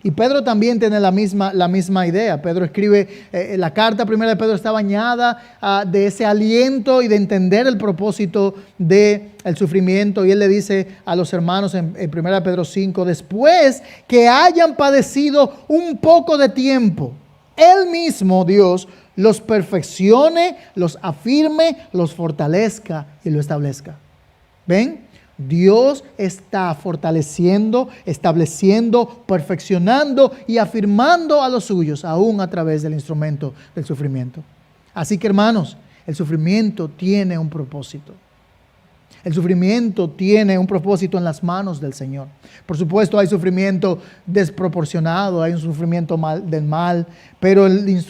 Y Pedro también tiene la misma idea. Pedro escribe, la carta primera de Pedro está bañada de ese aliento y de entender el propósito del sufrimiento. Y él le dice a los hermanos en 1 Pedro 5, después que hayan padecido un poco de tiempo, Él mismo, Dios, los perfeccione, los afirme, los fortalezca y lo establezca. ¿Ven? Dios está fortaleciendo, estableciendo, perfeccionando y afirmando a los suyos, aún a través del instrumento del sufrimiento. Así que, hermanos, el sufrimiento tiene un propósito. El sufrimiento tiene un propósito en las manos del Señor. Por supuesto, hay sufrimiento desproporcionado, hay un sufrimiento del mal, pero el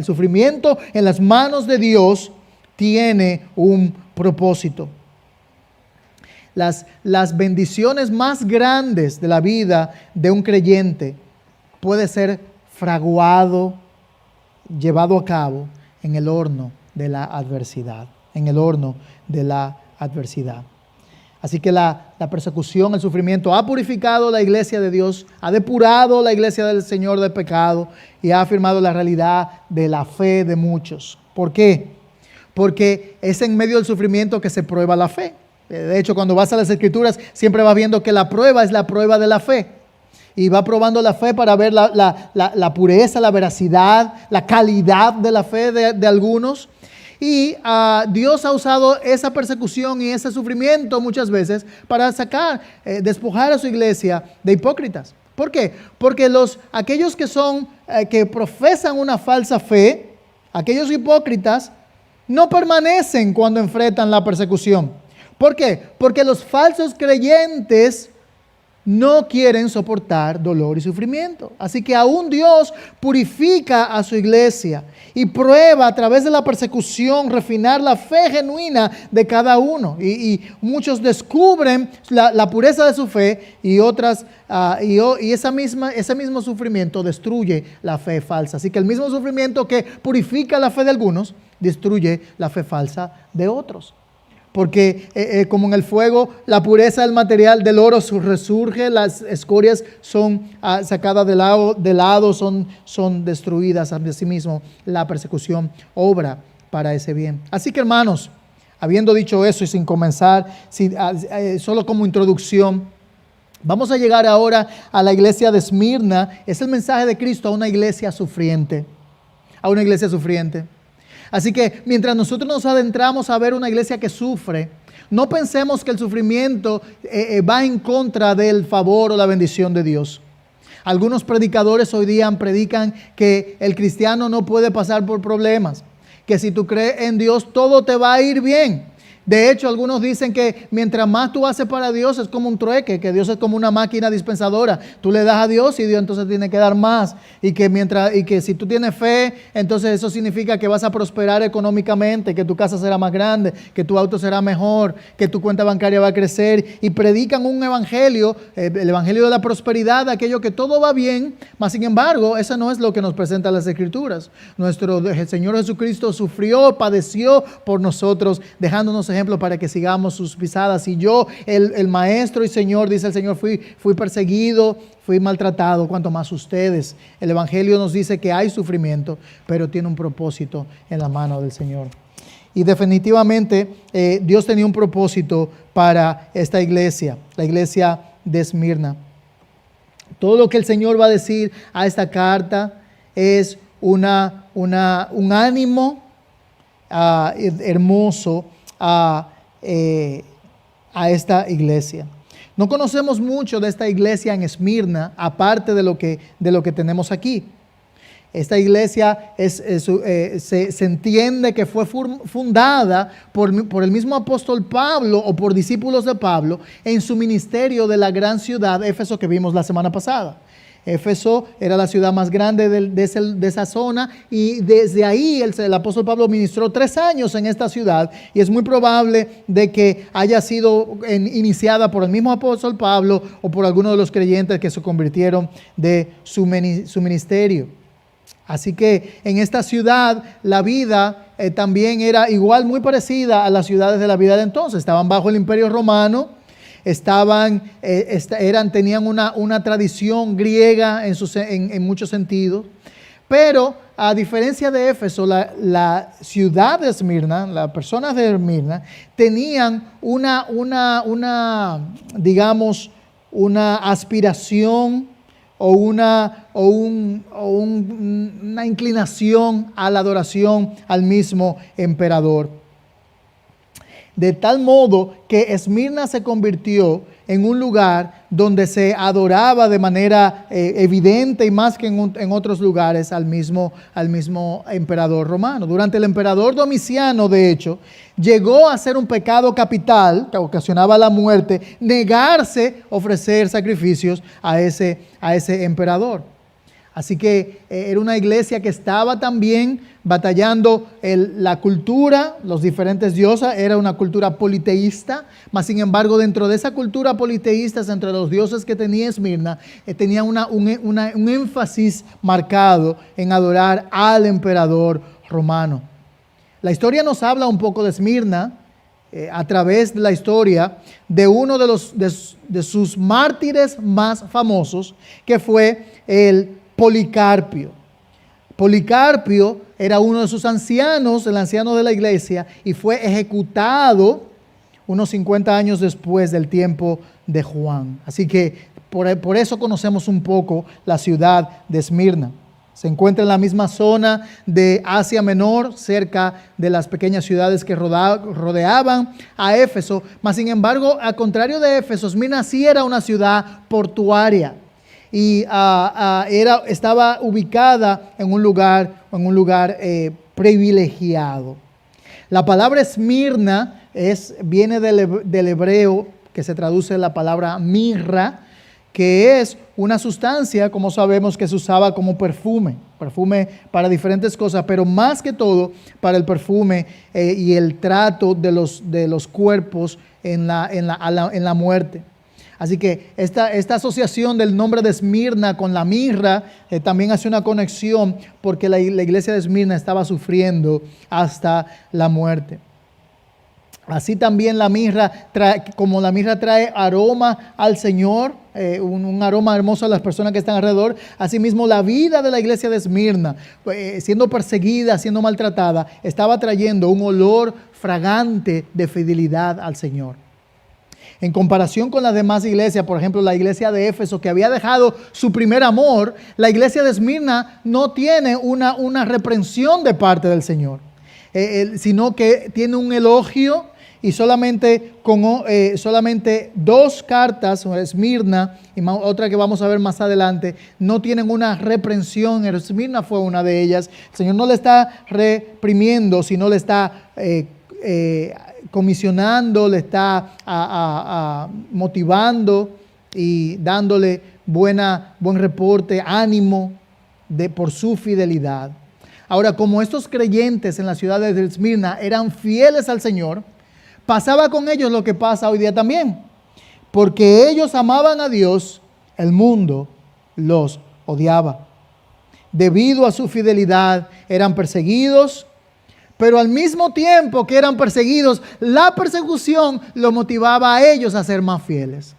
sufrimiento en las manos de Dios tiene un propósito. Las bendiciones más grandes de la vida de un creyente puede ser fraguado, llevado a cabo en el horno de la adversidad. En el horno de la adversidad. Así que la persecución, el sufrimiento ha purificado la iglesia de Dios, ha depurado la iglesia del Señor del pecado y ha afirmado la realidad de la fe de muchos. ¿Por qué? Porque es en medio del sufrimiento que se prueba la fe. De hecho, cuando vas a las Escrituras, siempre vas viendo que la prueba es la prueba de la fe. Y va probando la fe para ver la pureza, la veracidad, la calidad de la fe de algunos. Y Dios ha usado esa persecución y ese sufrimiento muchas veces para despojar a su iglesia de hipócritas. ¿Por qué? Porque aquellos que profesan una falsa fe, aquellos hipócritas, no permanecen cuando enfrentan la persecución. ¿Por qué? Porque los falsos creyentes no quieren soportar dolor y sufrimiento. Así que aún Dios purifica a su iglesia y prueba a través de la persecución refinar la fe genuina de cada uno. Y muchos descubren la pureza de su fe y otras y ese mismo sufrimiento destruye la fe falsa. Así que el mismo sufrimiento que purifica la fe de algunos destruye la fe falsa de otros. Porque como en el fuego, la pureza del material del oro resurge, las escorias son sacadas de lado, son destruidas. Asimismo, la persecución obra para ese bien. Así que, hermanos, habiendo dicho eso y sin comenzar, solo como introducción, vamos a llegar ahora a la iglesia de Esmirna. Es el mensaje de Cristo a una iglesia sufriente. A una iglesia sufriente. Así que mientras nosotros nos adentramos a ver una iglesia que sufre, no pensemos que el sufrimiento va en contra del favor o la bendición de Dios. Algunos predicadores hoy día predican que el cristiano no puede pasar por problemas, que si tú crees en Dios todo te va a ir bien. De hecho, algunos dicen que mientras más tú haces para Dios es como un trueque, que Dios es como una máquina dispensadora. Tú le das a Dios y Dios entonces tiene que dar más. Y que si tú tienes fe, entonces eso significa que vas a prosperar económicamente, que tu casa será más grande, que tu auto será mejor, que tu cuenta bancaria va a crecer. Y predican un evangelio, el evangelio de la prosperidad, aquello que todo va bien. Mas sin embargo, eso no es lo que nos presentan las Escrituras. Nuestro Señor Jesucristo sufrió, padeció por nosotros, dejándonos ejemplo para que sigamos sus pisadas. Y yo, el maestro y Señor, dice el Señor, fui perseguido, fui maltratado, cuanto más ustedes. El evangelio nos dice que hay sufrimiento, pero tiene un propósito en la mano del Señor. Y definitivamente Dios tenía un propósito para esta iglesia, la iglesia de Esmirna. Todo lo que el Señor va a decir a esta carta es un ánimo hermoso a esta iglesia. No conocemos mucho de esta iglesia en Esmirna, aparte de lo que tenemos aquí. Esta iglesia se entiende que fue fundada por el mismo apóstol Pablo o por discípulos de Pablo en su ministerio de la gran ciudad Éfeso que vimos la semana pasada. Éfeso era la ciudad más grande de esa zona y desde ahí el apóstol Pablo ministró 3 años en esta ciudad y es muy probable de que haya sido iniciada por el mismo apóstol Pablo o por algunos de los creyentes que se convirtieron de su ministerio. Así que en esta ciudad la vida también era igual, muy parecida a las ciudades de la vida de entonces. Estaban bajo el Imperio Romano, tenían una tradición griega en muchos sentidos, pero a diferencia de Éfeso, la ciudad de Esmirna, las personas de Esmirna, tenían digamos, una aspiración o una inclinación a la adoración al mismo emperador. De tal modo que Esmirna se convirtió en un lugar donde se adoraba de manera evidente y más que en otros lugares al mismo emperador romano. Durante el emperador Domiciano, de hecho, llegó a ser un pecado capital que ocasionaba la muerte, negarse a ofrecer sacrificios a ese emperador. Así que era una iglesia que estaba también batallando la cultura, los diferentes dioses, era una cultura politeísta, mas sin embargo dentro de esa cultura politeísta, entre los dioses que tenía Esmirna, tenía un énfasis marcado en adorar al emperador romano. La historia nos habla un poco de Esmirna, a través de la historia de uno de sus mártires más famosos, que fue el Policarpio. Policarpio era uno de sus ancianos, el anciano de la iglesia, y fue ejecutado unos 50 años después del tiempo de Juan. Así que por eso conocemos un poco la ciudad de Esmirna. Se encuentra en la misma zona de Asia Menor, cerca de las pequeñas ciudades que rodeaban a Éfeso. Mas sin embargo, al contrario de Éfeso, Esmirna sí era una ciudad portuaria. Y estaba ubicada en un lugar privilegiado. La palabra Esmirna viene del hebreo, que se traduce en la palabra mirra, que es una sustancia, como sabemos, que se usaba como perfume para diferentes cosas, pero más que todo para el perfume y el trato de los cuerpos en la muerte. Así que esta asociación del nombre de Esmirna con la mirra también hace una conexión, porque la iglesia de Esmirna estaba sufriendo hasta la muerte. Así también la mirra trae aroma al Señor, un aroma hermoso a las personas que están alrededor. Asimismo, la vida de la iglesia de Esmirna, siendo perseguida, siendo maltratada, estaba trayendo un olor fragante de fidelidad al Señor. En comparación con las demás iglesias, por ejemplo, la iglesia de Éfeso, que había dejado su primer amor, la iglesia de Esmirna no tiene una reprensión de parte del Señor, sino que tiene un elogio, y solamente 2 cartas, Esmirna y otra que vamos a ver más adelante, no tienen una reprensión. Esmirna fue una de ellas. El Señor no le está reprimiendo, sino le está comisionando, le está motivando y dándole buen reporte, ánimo por su fidelidad. Ahora, como estos creyentes en la ciudad de Esmirna eran fieles al Señor, pasaba con ellos lo que pasa hoy día también. Porque ellos amaban a Dios, el mundo los odiaba. Debido a su fidelidad, eran perseguidos, pero al mismo tiempo que eran perseguidos, la persecución los motivaba a ellos a ser más fieles.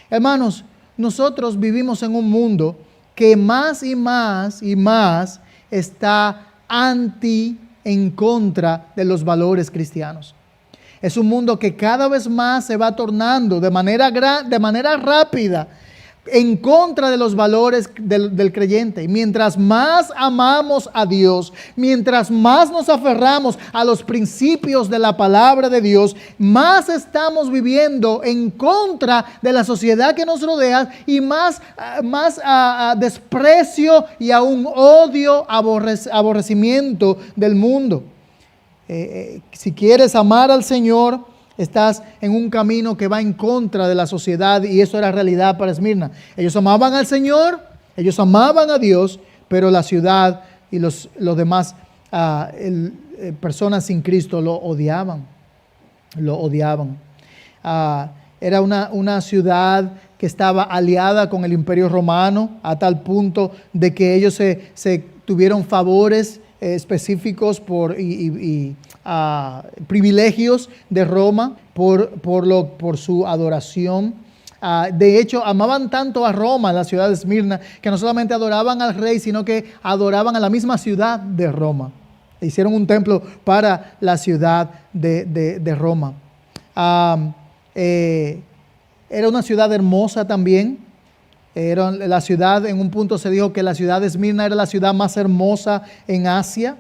Hermanos, nosotros vivimos en un mundo que más y más y más está en contra de los valores cristianos. Es un mundo que cada vez más se va tornando de manera rápida en contra de los valores del creyente. Y mientras más amamos a Dios, mientras más nos aferramos a los principios de la palabra de Dios, más estamos viviendo en contra de la sociedad que nos rodea y más desprecio y aún odio, aborrecimiento del mundo. Si quieres amar al Señor, estás en un camino que va en contra de la sociedad, y eso era realidad para Esmirna. Ellos amaban al Señor, ellos amaban a Dios, pero la ciudad y los demás personas sin Cristo lo odiaban. Era una ciudad que estaba aliada con el Imperio Romano, a tal punto de que ellos tuvieron favores específicos privilegios de Roma por su adoración. De hecho, amaban tanto a Roma, la ciudad de Esmirna, que no solamente adoraban al rey, sino que adoraban a la misma ciudad de Roma. Hicieron un templo para la ciudad de Roma. Era una ciudad hermosa también. Era la ciudad, en un punto se dijo que la ciudad de Esmirna era la ciudad más hermosa en Asia,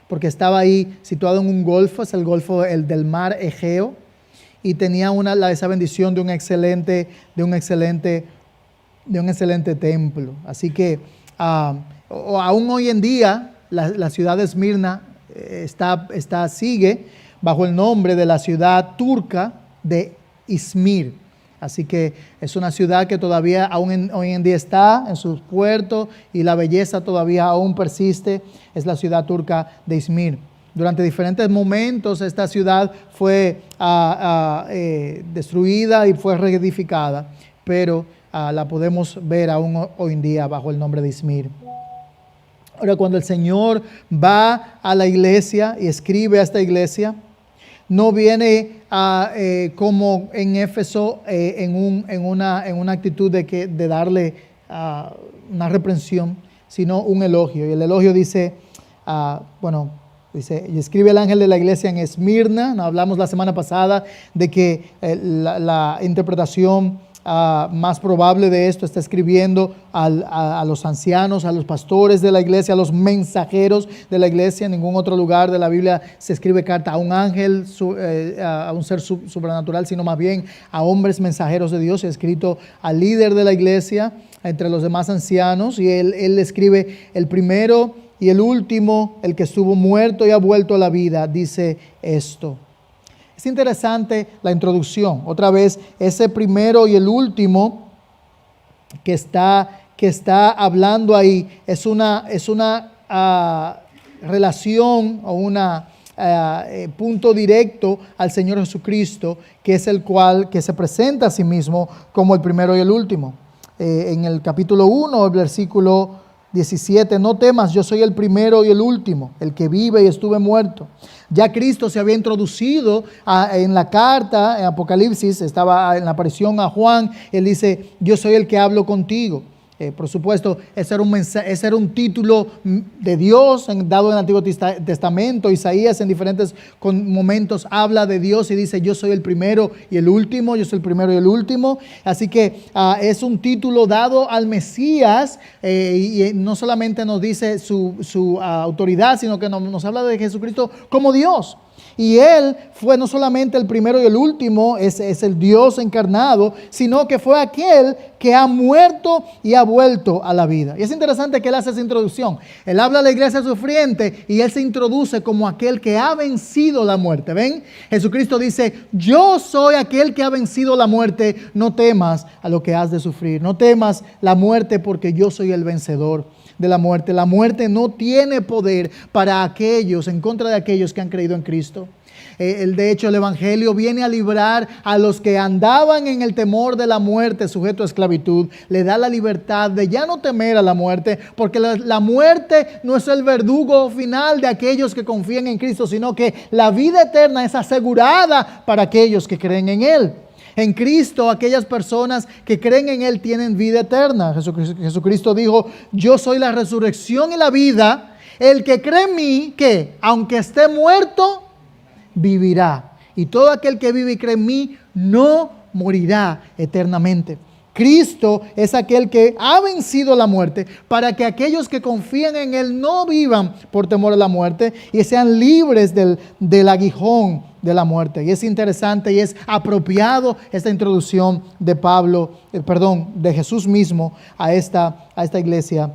porque estaba ahí situado en un golfo, es el golfo del mar Egeo, y tenía esa bendición de un excelente templo. Así que aún hoy en día la ciudad de Esmirna sigue bajo el nombre de la ciudad turca de Izmir. Así que es una ciudad que todavía hoy en día está en sus puertos y la belleza todavía aún persiste. Es la ciudad turca de Izmir. Durante diferentes momentos esta ciudad fue destruida y fue reedificada, pero la podemos ver aún hoy en día bajo el nombre de Izmir. Ahora, cuando el Señor va a la iglesia y escribe a esta iglesia, no viene como en Éfeso en una actitud de darle una reprensión, sino un elogio. Y el elogio dice, dice, y escribe el ángel de la iglesia en Esmirna. Nos hablamos la semana pasada de que la interpretación más probable de esto está escribiendo a los ancianos, a los pastores de la iglesia, a los mensajeros de la iglesia. En ningún otro lugar de la Biblia se escribe carta a un ángel, a un ser sobrenatural, sino más bien a hombres mensajeros de Dios. Escrito al líder de la iglesia entre los demás ancianos, y él escribe: el primero y el último, el que estuvo muerto y ha vuelto a la vida, dice esto. Es interesante la introducción. Otra vez, ese primero y el último que está hablando ahí es una relación o una punto directo al Señor Jesucristo, que es el cual que se presenta a sí mismo como el primero y el último. En el capítulo 1, el versículo 17, no temas, yo soy el primero y el último, el que vive y estuve muerto. Ya Cristo se había introducido en la carta, en Apocalipsis, estaba en la aparición a Juan, él dice, yo soy el que hablo contigo. Por supuesto, ese era un título de Dios dado en el Antiguo Testamento. Isaías en diferentes momentos habla de Dios y dice, yo soy el primero y el último, yo soy el primero y el último. Así que es un título dado al Mesías, y no solamente nos dice su autoridad, sino que nos habla de Jesucristo como Dios. Y Él fue no solamente el primero y el último, es el Dios encarnado, sino que fue aquel que ha muerto y ha vuelto a la vida. Y es interesante que Él hace esa introducción. Él habla a la iglesia sufriente y Él se introduce como aquel que ha vencido la muerte. ¿Ven? Jesucristo dice, yo soy aquel que ha vencido la muerte, no temas a lo que has de sufrir. No temas la muerte porque yo soy el vencedor de la muerte. La muerte no tiene poder en contra de aquellos que han creído en Cristo. De hecho, el Evangelio viene a librar a los que andaban en el temor de la muerte, sujeto a esclavitud. Le da la libertad de ya no temer a la muerte, porque la muerte no es el verdugo final de aquellos que confían en Cristo, sino que la vida eterna es asegurada para aquellos que creen en Él. En Cristo, aquellas personas que creen en Él tienen vida eterna. Jesucristo dijo, yo soy la resurrección y la vida. El que cree en mí, que aunque esté muerto, vivirá. Y todo aquel que vive y cree en mí, no morirá eternamente. Cristo es aquel que ha vencido la muerte para que aquellos que confían en Él no vivan por temor a la muerte y sean libres del aguijón de la muerte. Y es interesante y es apropiado esta introducción de de Jesús mismo a esta iglesia.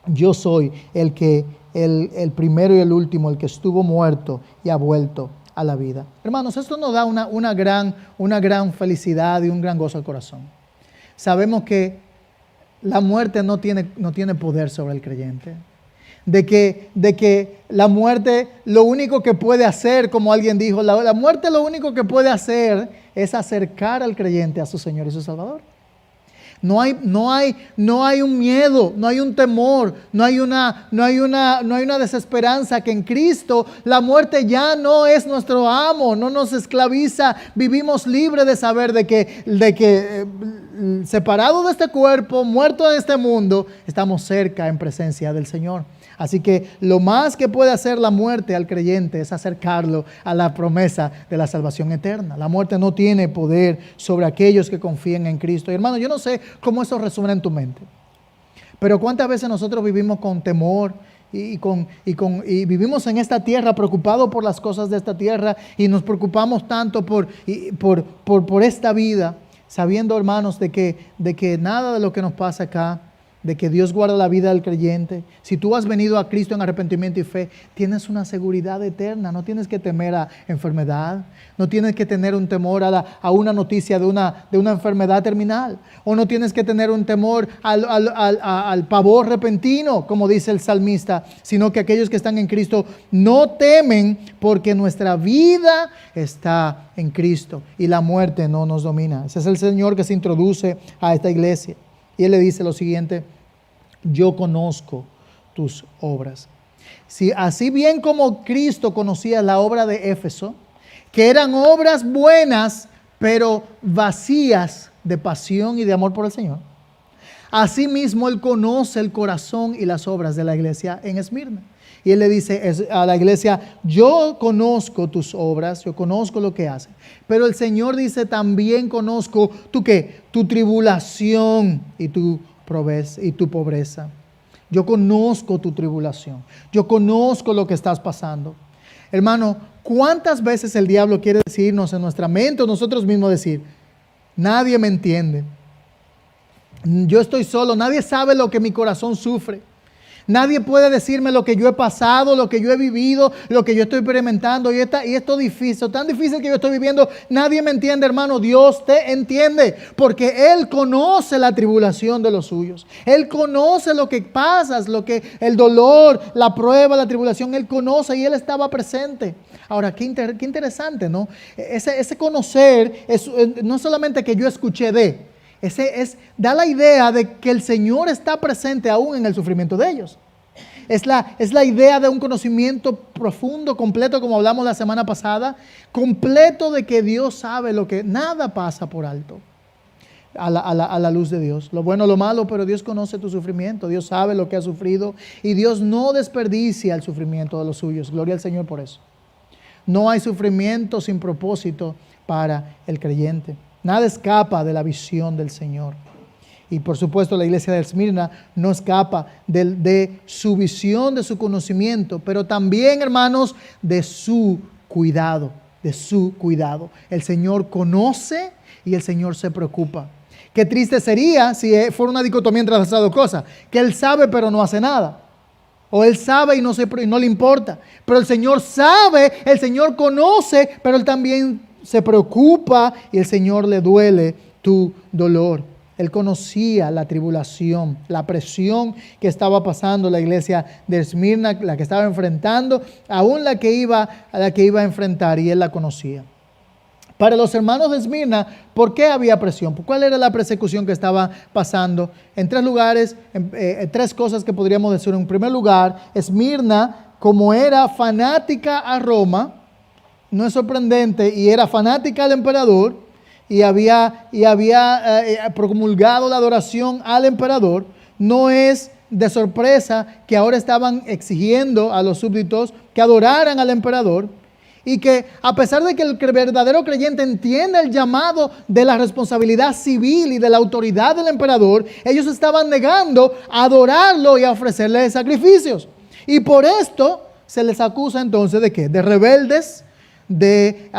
Yo soy el primero y el último, el que estuvo muerto y ha vuelto a la vida. Hermanos, esto nos da una gran felicidad y un gran gozo al corazón. Sabemos que la muerte no tiene poder sobre el creyente. De que la muerte lo único que puede hacer, como alguien dijo, la muerte lo único que puede hacer es acercar al creyente a su Señor y su Salvador. No hay un miedo, no hay un temor, no hay una desesperanza, que en Cristo la muerte ya no es nuestro amo, no nos esclaviza. Vivimos libres de saber de que separado de este cuerpo, muerto de este mundo, estamos cerca en presencia del Señor. Así que lo más que puede hacer la muerte al creyente es acercarlo a la promesa de la salvación eterna. La muerte no tiene poder sobre aquellos que confían en Cristo. Y hermano, yo no sé cómo eso resuena en tu mente, pero cuántas veces nosotros vivimos con temor y vivimos en esta tierra preocupados por las cosas de esta tierra, y nos preocupamos tanto por esta vida, sabiendo, hermanos, de que nada de lo que nos pasa acá, de que Dios guarda la vida del creyente. Si tú has venido a Cristo en arrepentimiento y fe, tienes una seguridad eterna. No tienes que temer a enfermedad, no tienes que tener un temor a una noticia de una enfermedad terminal, o no tienes que tener un temor al pavor repentino, como dice el salmista, sino que aquellos que están en Cristo no temen, porque nuestra vida está en Cristo y la muerte no nos domina. Ese es el Señor que se introduce a esta iglesia, y Él le dice lo siguiente: yo conozco tus obras. Si así bien como Cristo conocía la obra de Éfeso, que eran obras buenas, pero vacías de pasión y de amor por el Señor, asimismo Él conoce el corazón y las obras de la iglesia en Esmirna. Y Él le dice a la iglesia: yo conozco tus obras, yo conozco lo que haces. Pero el Señor dice: también conozco ¿tú qué? Tu tribulación y tu pobreza. Yo conozco tu tribulación. Yo conozco lo que estás pasando. Hermano, ¿cuántas veces el diablo quiere decirnos en nuestra mente o nosotros mismos decir: nadie me entiende, yo estoy solo, nadie sabe lo que mi corazón sufre, nadie puede decirme lo que yo he pasado, lo que yo he vivido, lo que yo estoy experimentando, y esto difícil, tan difícil que yo estoy viviendo, nadie me entiende? Hermano, Dios te entiende, porque Él conoce la tribulación de los suyos. Él conoce lo que pasas, el dolor, la prueba, la tribulación. Él conoce, y Él estaba presente. Ahora, qué interesante, ¿no? Ese conocer no solamente que yo escuché da la idea de que el Señor está presente aún en el sufrimiento de ellos. Es la idea de un conocimiento profundo, completo, como hablamos la semana pasada, completo, de que Dios sabe lo que nada pasa por alto a la luz de Dios. Lo bueno, lo malo, pero Dios conoce tu sufrimiento. Dios sabe lo que has sufrido, y Dios no desperdicia el sufrimiento de los suyos. Gloria al Señor por eso. No hay sufrimiento sin propósito para el creyente. Nada escapa de la visión del Señor. Y por supuesto la iglesia de Esmirna no escapa de su visión, de su conocimiento, pero también, hermanos, de su cuidado, El Señor conoce y el Señor se preocupa. Qué triste sería si fuera una dicotomía entre las dos cosas, que Él sabe pero no hace nada. O Él sabe y no le importa. Pero el Señor sabe, el Señor conoce, pero Él también se preocupa, y el Señor le duele tu dolor. Él conocía la tribulación, la presión que estaba pasando la iglesia de Esmirna, la que estaba enfrentando, aún la que iba a enfrentar, y Él la conocía. Para los hermanos de Esmirna, ¿por qué había presión? ¿Cuál era la persecución que estaba pasando? En tres lugares, tres cosas que podríamos decir. En primer lugar, Esmirna, como era fanática a Roma, no es sorprendente, y era fanática al emperador, y había promulgado la adoración al emperador, no es de sorpresa que ahora estaban exigiendo a los súbditos que adoraran al emperador, y que a pesar de que el verdadero creyente entiende el llamado de la responsabilidad civil y de la autoridad del emperador, ellos estaban negando a adorarlo y a ofrecerle sacrificios. Y por esto se les acusa entonces de ¿qué? De rebeldes, de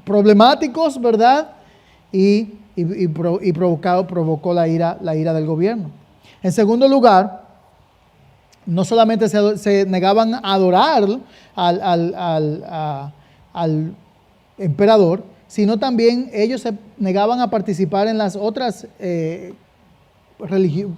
problemáticos, ¿verdad? Y provocó la ira del gobierno. En segundo lugar, no solamente se negaban a adorar al emperador, sino también ellos se negaban a participar en las otras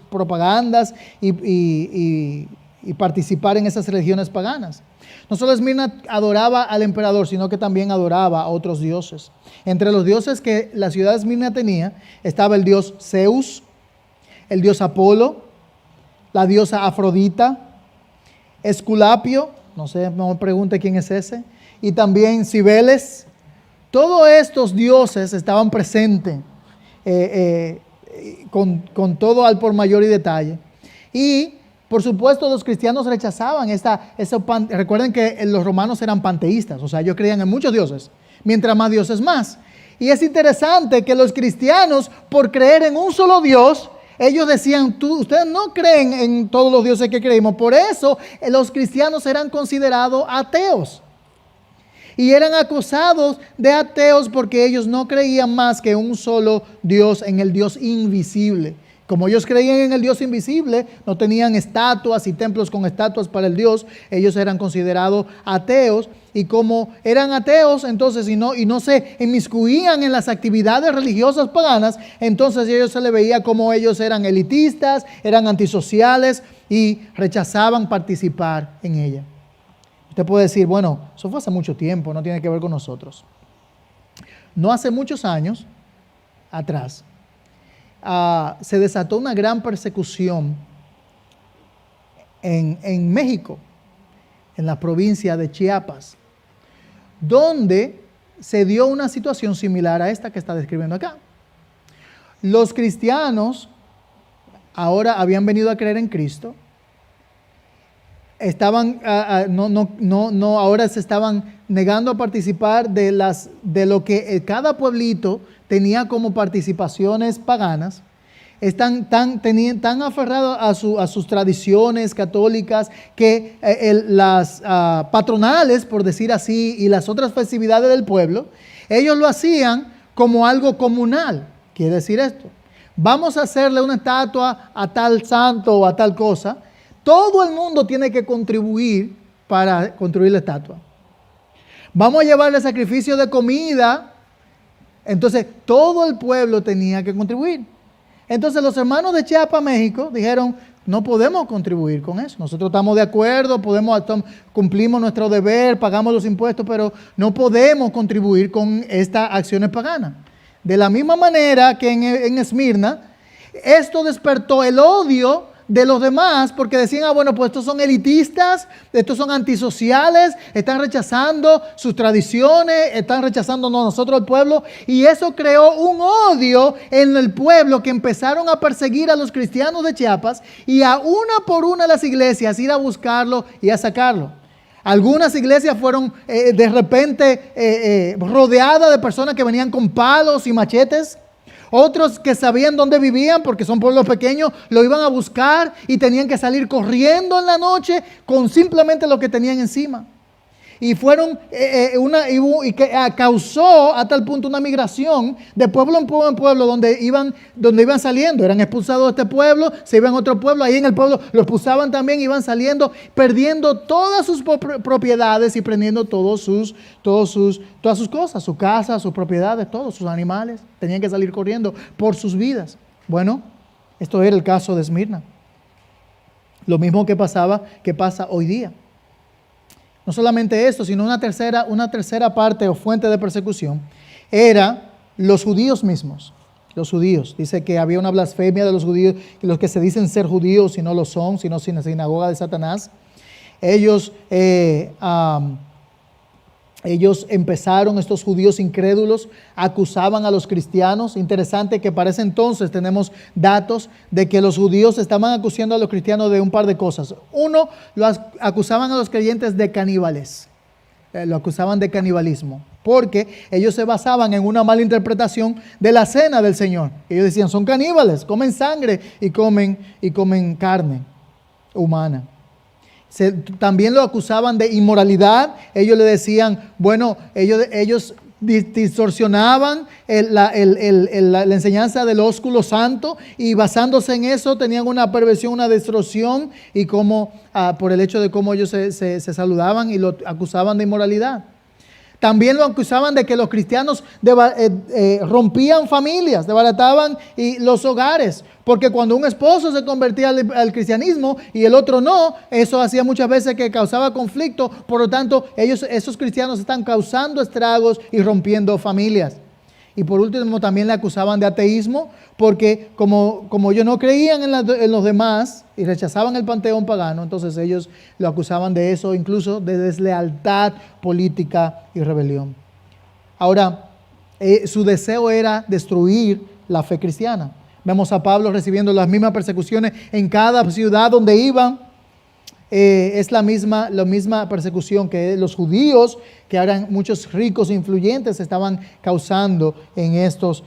propagandas y y participar en esas religiones paganas. No solo Esmirna adoraba al emperador, sino que también adoraba a otros dioses. Entre los dioses que la ciudad de Esmirna tenía estaba el dios Zeus, el dios Apolo, la diosa Afrodita, Esculapio, no sé, no me pregunte quién es ese, y también Cibeles. Todos estos dioses estaban presentes con todo al por mayor y detalle. Y por supuesto los cristianos rechazaban recuerden que los romanos eran panteístas, o sea, ellos creían en muchos dioses, mientras más dioses más. Y es interesante que los cristianos, por creer en un solo Dios, ellos decían, ustedes no creen en todos los dioses que creímos. Por eso los cristianos eran considerados ateos. Y eran acusados de ateos porque ellos no creían más que un solo Dios, en el Dios invisible. Como ellos creían en el Dios invisible, no tenían estatuas y templos con estatuas para el Dios, ellos eran considerados ateos. Y como eran ateos, entonces, y no se inmiscuían en las actividades religiosas paganas, entonces ellos se les veía como ellos eran elitistas, eran antisociales y rechazaban participar en ella. Usted puede decir, bueno, eso fue hace mucho tiempo, no tiene que ver con nosotros. No hace muchos años atrás, se desató una gran persecución en México, en la provincia de Chiapas, donde se dio una situación similar a esta que está describiendo acá. Los cristianos ahora habían venido a creer en Cristo, ahora se estaban negando a participar de lo que cada pueblito tenía como participaciones paganas. Están tan aferrados a sus tradiciones católicas que las patronales, por decir así, y las otras festividades del pueblo, ellos lo hacían como algo comunal. Quiere decir esto: vamos a hacerle una estatua a tal santo o a tal cosa. Todo el mundo tiene que contribuir para construir la estatua. Vamos a llevarle sacrificio de comida. Entonces todo el pueblo tenía que contribuir. Entonces los hermanos de Chiapas, México, dijeron, no podemos contribuir con eso. Nosotros estamos de acuerdo, cumplimos nuestro deber, pagamos los impuestos, pero no podemos contribuir con estas acciones paganas. De la misma manera que en Esmirna, esto despertó el odio de los demás, porque decían, bueno, pues estos son elitistas, estos son antisociales, están rechazando sus tradiciones, están rechazándonos nosotros el pueblo, y eso creó un odio en el pueblo que empezaron a perseguir a los cristianos de Chiapas y a una por una las iglesias ir a buscarlo y a sacarlo. Algunas iglesias fueron de repente rodeadas de personas que venían con palos y machetes. Otros que sabían dónde vivían, porque son pueblos pequeños, lo iban a buscar y tenían que salir corriendo en la noche con simplemente lo que tenían encima. Y fueron causó a tal punto una migración de pueblo en pueblo donde iban saliendo. Eran expulsados de este pueblo, se iban a otro pueblo, ahí en el pueblo los expulsaban también, iban saliendo, perdiendo todas sus propiedades y prendiendo todas sus cosas, su casa, sus propiedades, todos sus animales. Tenían que salir corriendo por sus vidas. Bueno, esto era el caso de Esmirna. Lo mismo que pasa hoy día. No solamente esto, sino una tercera parte o fuente de persecución era los judíos mismos. Los judíos. Dice que había una blasfemia de los judíos, los que se dicen ser judíos y no lo son, sino sin la sinagoga de Satanás. Ellos empezaron, estos judíos incrédulos, acusaban a los cristianos. Interesante que para ese entonces tenemos datos de que los judíos estaban acusando a los cristianos de un par de cosas. Uno, acusaban a los creyentes de caníbales. Lo acusaban de canibalismo, porque ellos se basaban en una mala interpretación de la cena del Señor. Ellos decían, son caníbales, comen sangre y comen carne humana. También lo acusaban de inmoralidad. Ellos le decían, bueno, ellos distorsionaban la enseñanza del ósculo santo y basándose en eso tenían una perversión, una distorsión y por el hecho de cómo ellos se saludaban y lo acusaban de inmoralidad. También lo acusaban de que los cristianos rompían familias, desbarataban los hogares, porque cuando un esposo se convertía al cristianismo y el otro no, eso hacía muchas veces que causaba conflicto. Por lo tanto, esos cristianos están causando estragos y rompiendo familias. Y por último también le acusaban de ateísmo, porque como ellos no creían en los demás y rechazaban el panteón pagano, entonces ellos lo acusaban de eso, incluso de deslealtad política y rebelión. Ahora, su deseo era destruir la fe cristiana. Vemos a Pablo recibiendo las mismas persecuciones en cada ciudad donde iban. Es la misma persecución que los judíos, que eran muchos ricos e influyentes, estaban causando en estos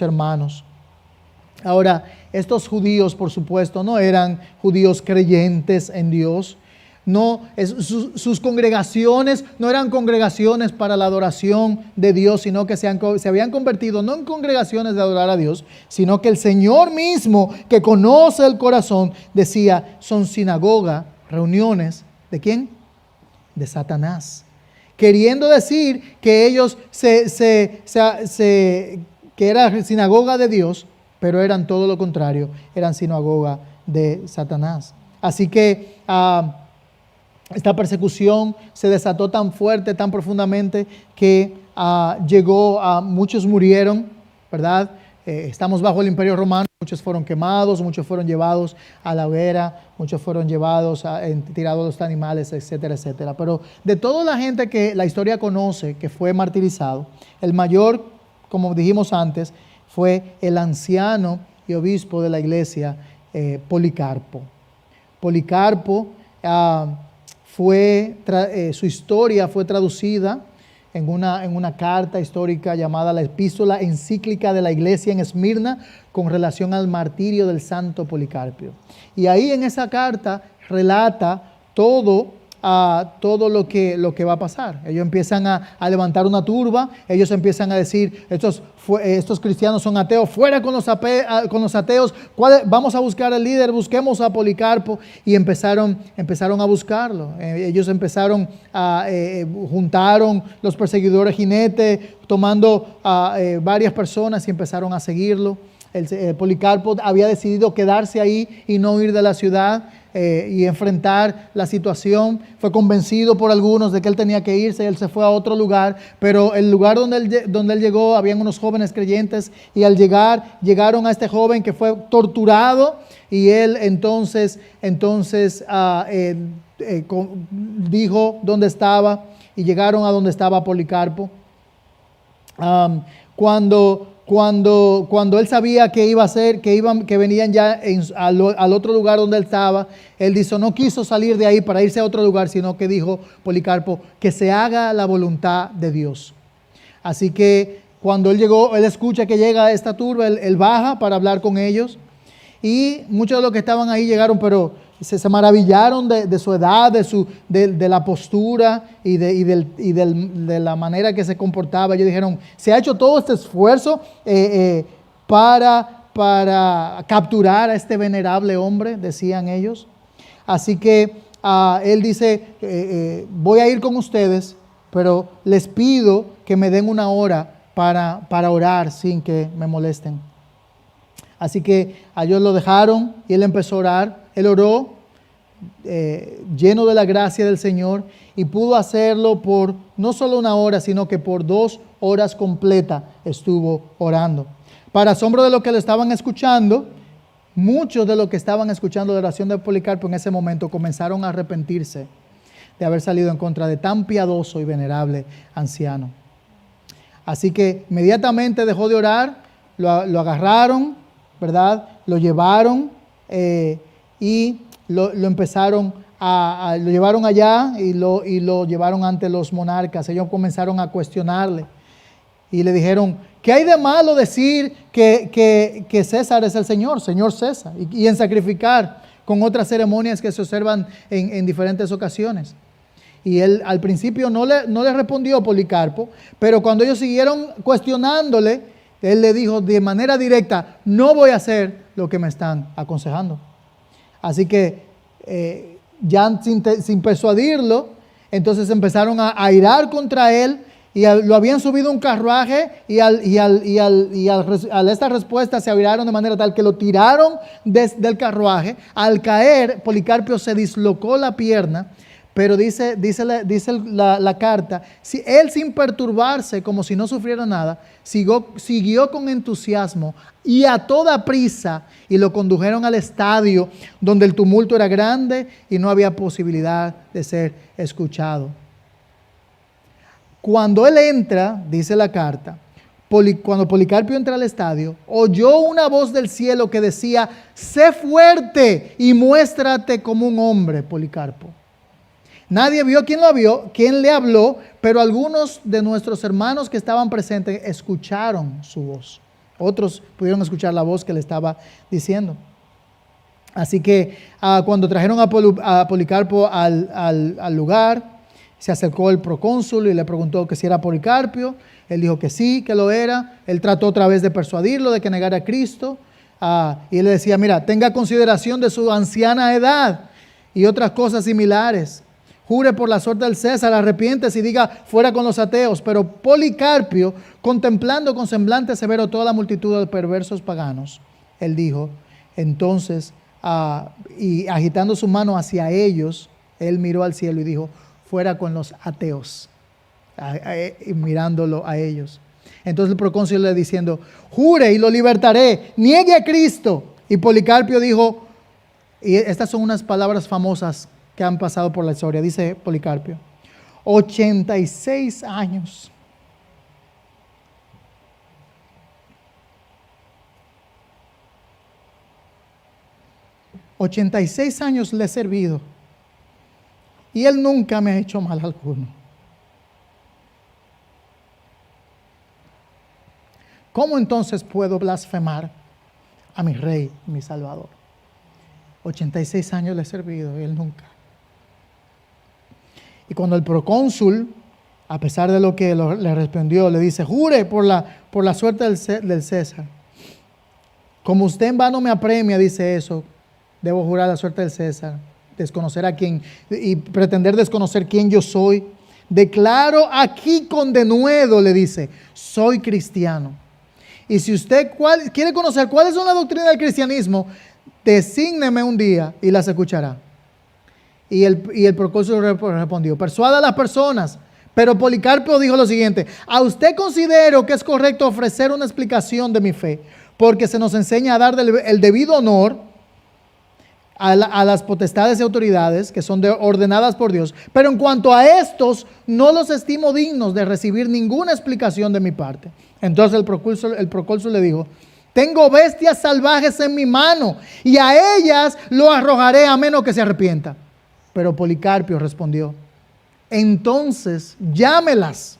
hermanos. Ahora, estos judíos, por supuesto, no eran judíos creyentes en Dios. No, sus congregaciones no eran congregaciones para la adoración de Dios, sino que se habían convertido no en congregaciones de adorar a Dios, sino que el Señor mismo, que conoce el corazón, decía, son sinagoga, reuniones, ¿de quién? De Satanás. Queriendo decir que ellos que era sinagoga de Dios, pero eran todo lo contrario, eran sinagoga de Satanás. Así que esta persecución se desató tan fuerte, tan profundamente, que llegó a muchos murieron, ¿verdad? Estamos bajo el Imperio Romano, muchos fueron quemados, muchos fueron llevados a la hoguera, muchos fueron llevados, tirados los animales, etcétera, etcétera. Pero de toda la gente que la historia conoce, que fue martirizado, el mayor, como dijimos antes, fue el anciano y obispo de la iglesia, Policarpo. Policarpo, su historia fue traducida en una carta histórica llamada la Epístola Encíclica de la Iglesia en Esmirna, con relación al martirio del santo Policarpio. Y ahí en esa carta relata todo lo que va a pasar. Ellos empiezan a levantar una turba, ellos empiezan a decir, estos cristianos son ateos, fuera con los ateos, vamos a buscar al líder, busquemos a Policarpo. Y empezaron a buscarlo. Ellos juntaron los perseguidores jinetes, tomando varias personas y empezaron a seguirlo. Policarpo había decidido quedarse ahí y no ir de la ciudad y enfrentar la situación. Fue convencido por algunos de que él tenía que irse, él se fue a otro lugar, pero el lugar donde él llegó, habían unos jóvenes creyentes, y al llegaron a este joven que fue torturado, y él entonces dijo dónde estaba, y llegaron a donde estaba Policarpo. Cuando él sabía que iba a ser, que venían ya al otro lugar donde él estaba, él no quiso salir de ahí para irse a otro lugar, sino que dijo Policarpo, que se haga la voluntad de Dios. Así que cuando él llegó, él escucha que llega esta turba, él baja para hablar con ellos, y muchos de los que estaban ahí llegaron, pero se maravillaron de su edad, de la postura y de la manera que se comportaba. Ellos dijeron, se ha hecho todo este esfuerzo para capturar a este venerable hombre, decían ellos. Así que él dice, voy a ir con ustedes, pero les pido que me den una hora para orar sin que me molesten. Así que a ellos lo dejaron y él empezó a orar. Él oró lleno de la gracia del Señor, y pudo hacerlo por no solo una hora, sino que por 2 horas completas estuvo orando. Para asombro de los que lo estaban escuchando, muchos de los que estaban escuchando la oración de Policarpo en ese momento comenzaron a arrepentirse de haber salido en contra de tan piadoso y venerable anciano. Así que inmediatamente dejó de orar, lo agarraron, ¿verdad? Lo llevaron y lo llevaron allá y lo llevaron ante los monarcas. Ellos comenzaron a cuestionarle y le dijeron, ¿qué hay de malo decir que César es el Señor César, y en sacrificar con otras ceremonias que se observan en diferentes ocasiones? Y él al principio no le respondió Policarpo, pero cuando ellos siguieron cuestionándole, él le dijo de manera directa, no voy a hacer lo que me están aconsejando. Así que ya sin persuadirlo, entonces empezaron a airar contra él, lo habían subido a un carruaje y a esta respuesta se aviraron de manera tal que lo tiraron del carruaje. Al caer, Policarpio se dislocó la pierna, pero dice la carta, si él sin perturbarse, como si no sufriera nada, siguió con entusiasmo y a toda prisa, y lo condujeron al estadio donde el tumulto era grande y no había posibilidad de ser escuchado. Cuando él entra, dice la carta, cuando Policarpio entra al estadio, oyó una voz del cielo que decía: sé fuerte y muéstrate como un hombre, Policarpo. Nadie vio quién le habló, pero algunos de nuestros hermanos que estaban presentes escucharon su voz. Otros pudieron escuchar la voz que le estaba diciendo. Así que cuando trajeron a Policarpo al lugar, se acercó el procónsul y le preguntó que si era Policarpio. Él dijo que sí, que lo era. Él trató otra vez de persuadirlo de que negara a Cristo. Y él le decía: mira, tenga consideración de su anciana edad y otras cosas similares. Jure por la suerte del César, arrepiéntese y diga: fuera con los ateos. Pero Policarpio, contemplando con semblante severo toda la multitud de perversos paganos, él dijo, entonces, y agitando su mano hacia ellos, él miró al cielo y dijo: fuera con los ateos, y mirándolo a ellos. Entonces el procónsul le diciendo: jure y lo libertaré, niegue a Cristo. Y Policarpio dijo, y estas son unas palabras famosas que han pasado por la historia, dice Policarpio: 86 años. «86 años le he servido y él nunca me ha hecho mal alguno. ¿Cómo entonces puedo blasfemar a mi Rey, mi Salvador? 86 años le he servido y él nunca». Y cuando el procónsul, a pesar de lo que le respondió, le dice: jure por la suerte del César. Como usted en vano me apremia, dice eso, debo jurar la suerte del César, desconocer a quién y pretender desconocer quién yo soy. Declaro aquí con denuedo, le dice, soy cristiano. Y si usted quiere conocer cuáles son las doctrinas del cristianismo, desígneme un día y las escuchará. Y el procónsul respondió: persuada a las personas. Pero Policarpio dijo lo siguiente: a usted considero que es correcto ofrecer una explicación de mi fe, porque se nos enseña a dar el debido honor a las potestades y autoridades que son ordenadas por Dios. Pero en cuanto a estos, no los estimo dignos de recibir ninguna explicación de mi parte. Entonces el procónsul le dijo: tengo bestias salvajes en mi mano y a ellas lo arrojaré a menos que se arrepienta. Pero Policarpio respondió: entonces llámelas,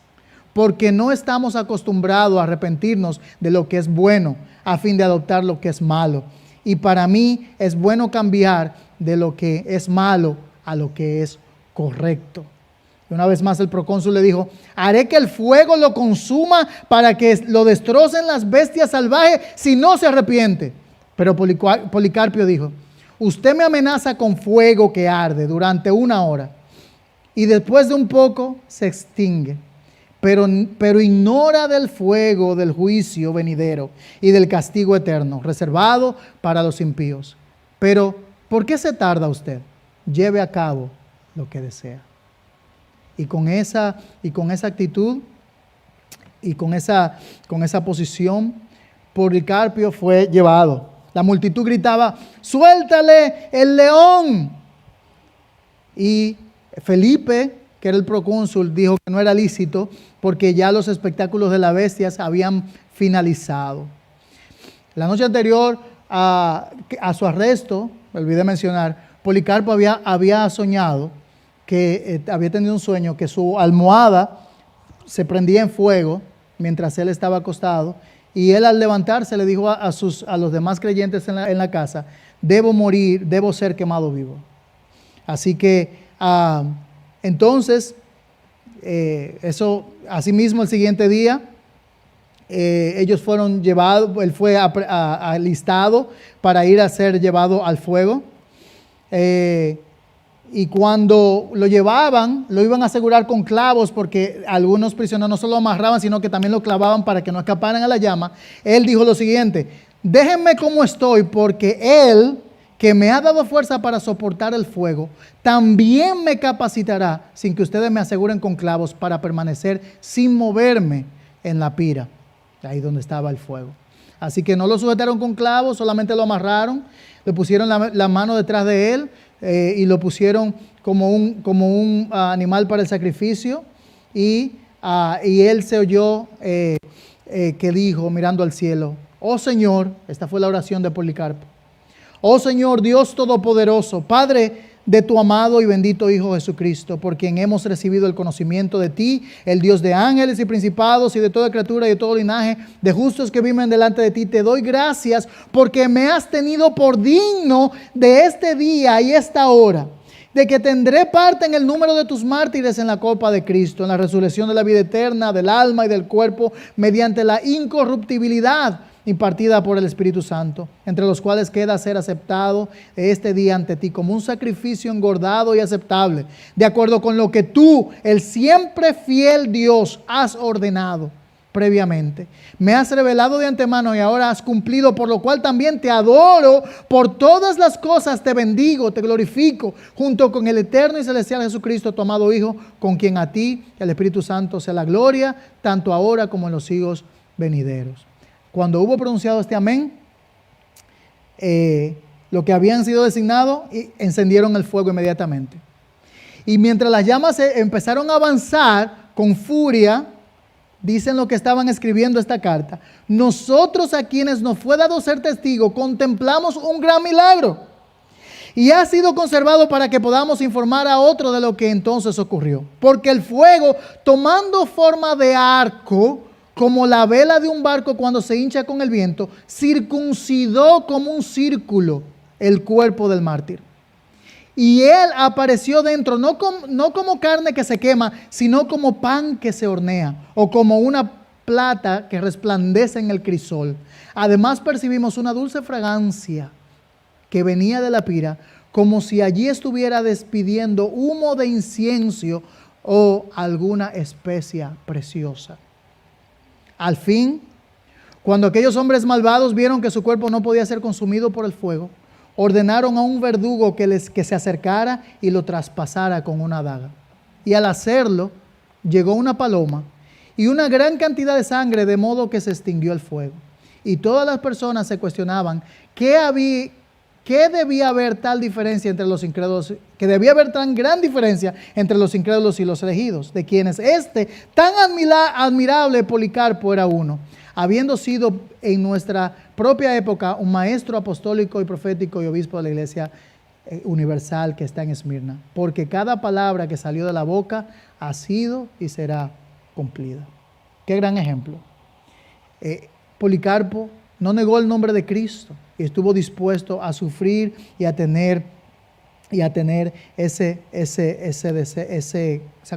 porque no estamos acostumbrados a arrepentirnos de lo que es bueno a fin de adoptar lo que es malo. Y para mí es bueno cambiar de lo que es malo a lo que es correcto. Y una vez más el procónsul le dijo: haré que el fuego lo consuma para que lo destrocen las bestias salvajes si no se arrepiente. Pero Policarpio dijo: usted me amenaza con fuego que arde durante 1 hora y después de un poco se extingue. Pero ignora del fuego del juicio venidero y del castigo eterno, reservado para los impíos. Pero, ¿por qué se tarda usted? Lleve a cabo lo que desea. Y con esa actitud y con esa posición, Policarpio fue llevado. La multitud gritaba: suéltale el león. Y Felipe, que era el procónsul, dijo que no era lícito porque ya los espectáculos de las bestias habían finalizado. La noche anterior a su arresto, me olvidé mencionar, Policarpo había soñado que había tenido un sueño que su almohada se prendía en fuego mientras él estaba acostado, y él al levantarse le dijo a los demás creyentes en la casa: debo morir, debo ser quemado vivo. Así que entonces asimismo el siguiente día ellos fueron llevados, él fue alistado para ir a ser llevado al fuego. Y cuando lo llevaban, lo iban a asegurar con clavos, porque algunos prisioneros no solo lo amarraban, sino que también lo clavaban para que no escaparan a la llama. Él dijo lo siguiente: déjenme como estoy, porque Él, que me ha dado fuerza para soportar el fuego, también me capacitará, sin que ustedes me aseguren con clavos, para permanecer sin moverme en la pira, ahí donde estaba el fuego. Así que no lo sujetaron con clavos, solamente lo amarraron, le pusieron la mano detrás de él, y lo pusieron como un animal para el sacrificio, y él se oyó que dijo, mirando al cielo: oh Señor, esta fue la oración de Policarpo, oh Señor Dios Todopoderoso, Padre de tu amado y bendito Hijo Jesucristo, por quien hemos recibido el conocimiento de ti, el Dios de ángeles y principados y de toda criatura y de todo linaje de justos que viven delante de ti, te doy gracias porque me has tenido por digno de este día y esta hora, de que tendré parte en el número de tus mártires en la copa de Cristo, en la resurrección de la vida eterna, del alma y del cuerpo, mediante la incorruptibilidad impartida por el Espíritu Santo, entre los cuales queda ser aceptado este día ante ti como un sacrificio engordado y aceptable, de acuerdo con lo que tú, el siempre fiel Dios, has ordenado previamente. Me has revelado de antemano y ahora has cumplido, por lo cual también te adoro por todas las cosas, te bendigo, te glorifico, junto con el eterno y celestial Jesucristo, tu amado Hijo, con quien a ti, el Espíritu Santo, sea la gloria, tanto ahora como en los siglos venideros. Cuando hubo pronunciado este amén, lo que habían sido designados, encendieron el fuego inmediatamente. Y mientras las llamas empezaron a avanzar con furia, dicen lo que estaban escribiendo esta carta: nosotros, a quienes nos fue dado ser testigos, contemplamos un gran milagro, y ha sido conservado para que podamos informar a otro de lo que entonces ocurrió. Porque el fuego, tomando forma de arco, como la vela de un barco cuando se hincha con el viento, circuncidó como un círculo el cuerpo del mártir. Y él apareció dentro, no como carne que se quema, sino como pan que se hornea, o como una plata que resplandece en el crisol. Además percibimos una dulce fragancia que venía de la pira, como si allí estuviera despidiendo humo de incienso o alguna especia preciosa. Al fin, cuando aquellos hombres malvados vieron que su cuerpo no podía ser consumido por el fuego, ordenaron a un verdugo que se acercara y lo traspasara con una daga. Y al hacerlo, llegó una paloma y una gran cantidad de sangre, de modo que se extinguió el fuego. Y todas las personas se cuestionaban qué debía haber tal diferencia entre los incrédulos, que debía haber tan gran diferencia entre los incrédulos y los elegidos, de quienes tan admirable Policarpo era uno, habiendo sido en nuestra propia época un maestro apostólico y profético y obispo de la iglesia universal que está en Esmirna, porque cada palabra que salió de la boca ha sido y será cumplida. Qué gran ejemplo. Policarpo no negó el nombre de Cristo y estuvo dispuesto a sufrir y a tener esa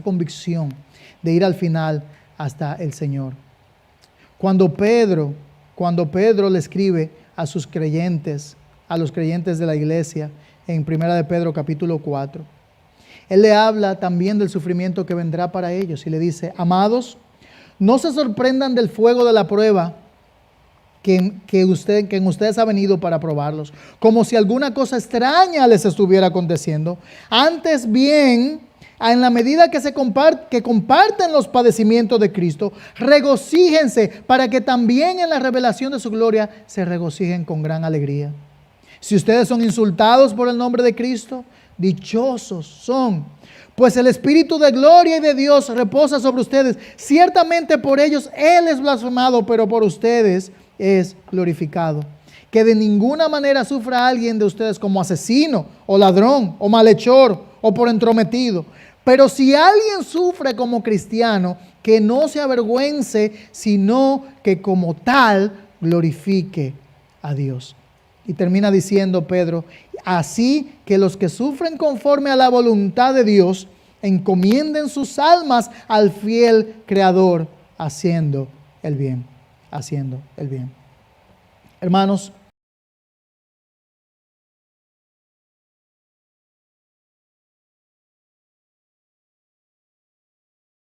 convicción de ir al final hasta el Señor. Cuando Pedro le escribe a sus creyentes, a los creyentes de la iglesia, en 1 de Pedro capítulo 4, él le habla también del sufrimiento que vendrá para ellos y le dice: amados, no se sorprendan del fuego de la prueba que en ustedes ha venido para probarlos, como si alguna cosa extraña les estuviera aconteciendo. Antes bien, en la medida que comparten los padecimientos de Cristo, regocíjense para que también en la revelación de su gloria se regocijen con gran alegría. Si ustedes son insultados por el nombre de Cristo, dichosos son, pues el Espíritu de gloria y de Dios reposa sobre ustedes. Ciertamente por ellos Él es blasfemado, pero por ustedes es glorificado. Que de ninguna manera sufra alguien de ustedes como asesino, o ladrón, o malhechor, o por entrometido. Pero si alguien sufre como cristiano, que no se avergüence, sino que como tal glorifique a Dios. Y termina diciendo Pedro: así que los que sufren conforme a la voluntad de Dios, encomienden sus almas al fiel Creador, haciendo el bien. Hermanos,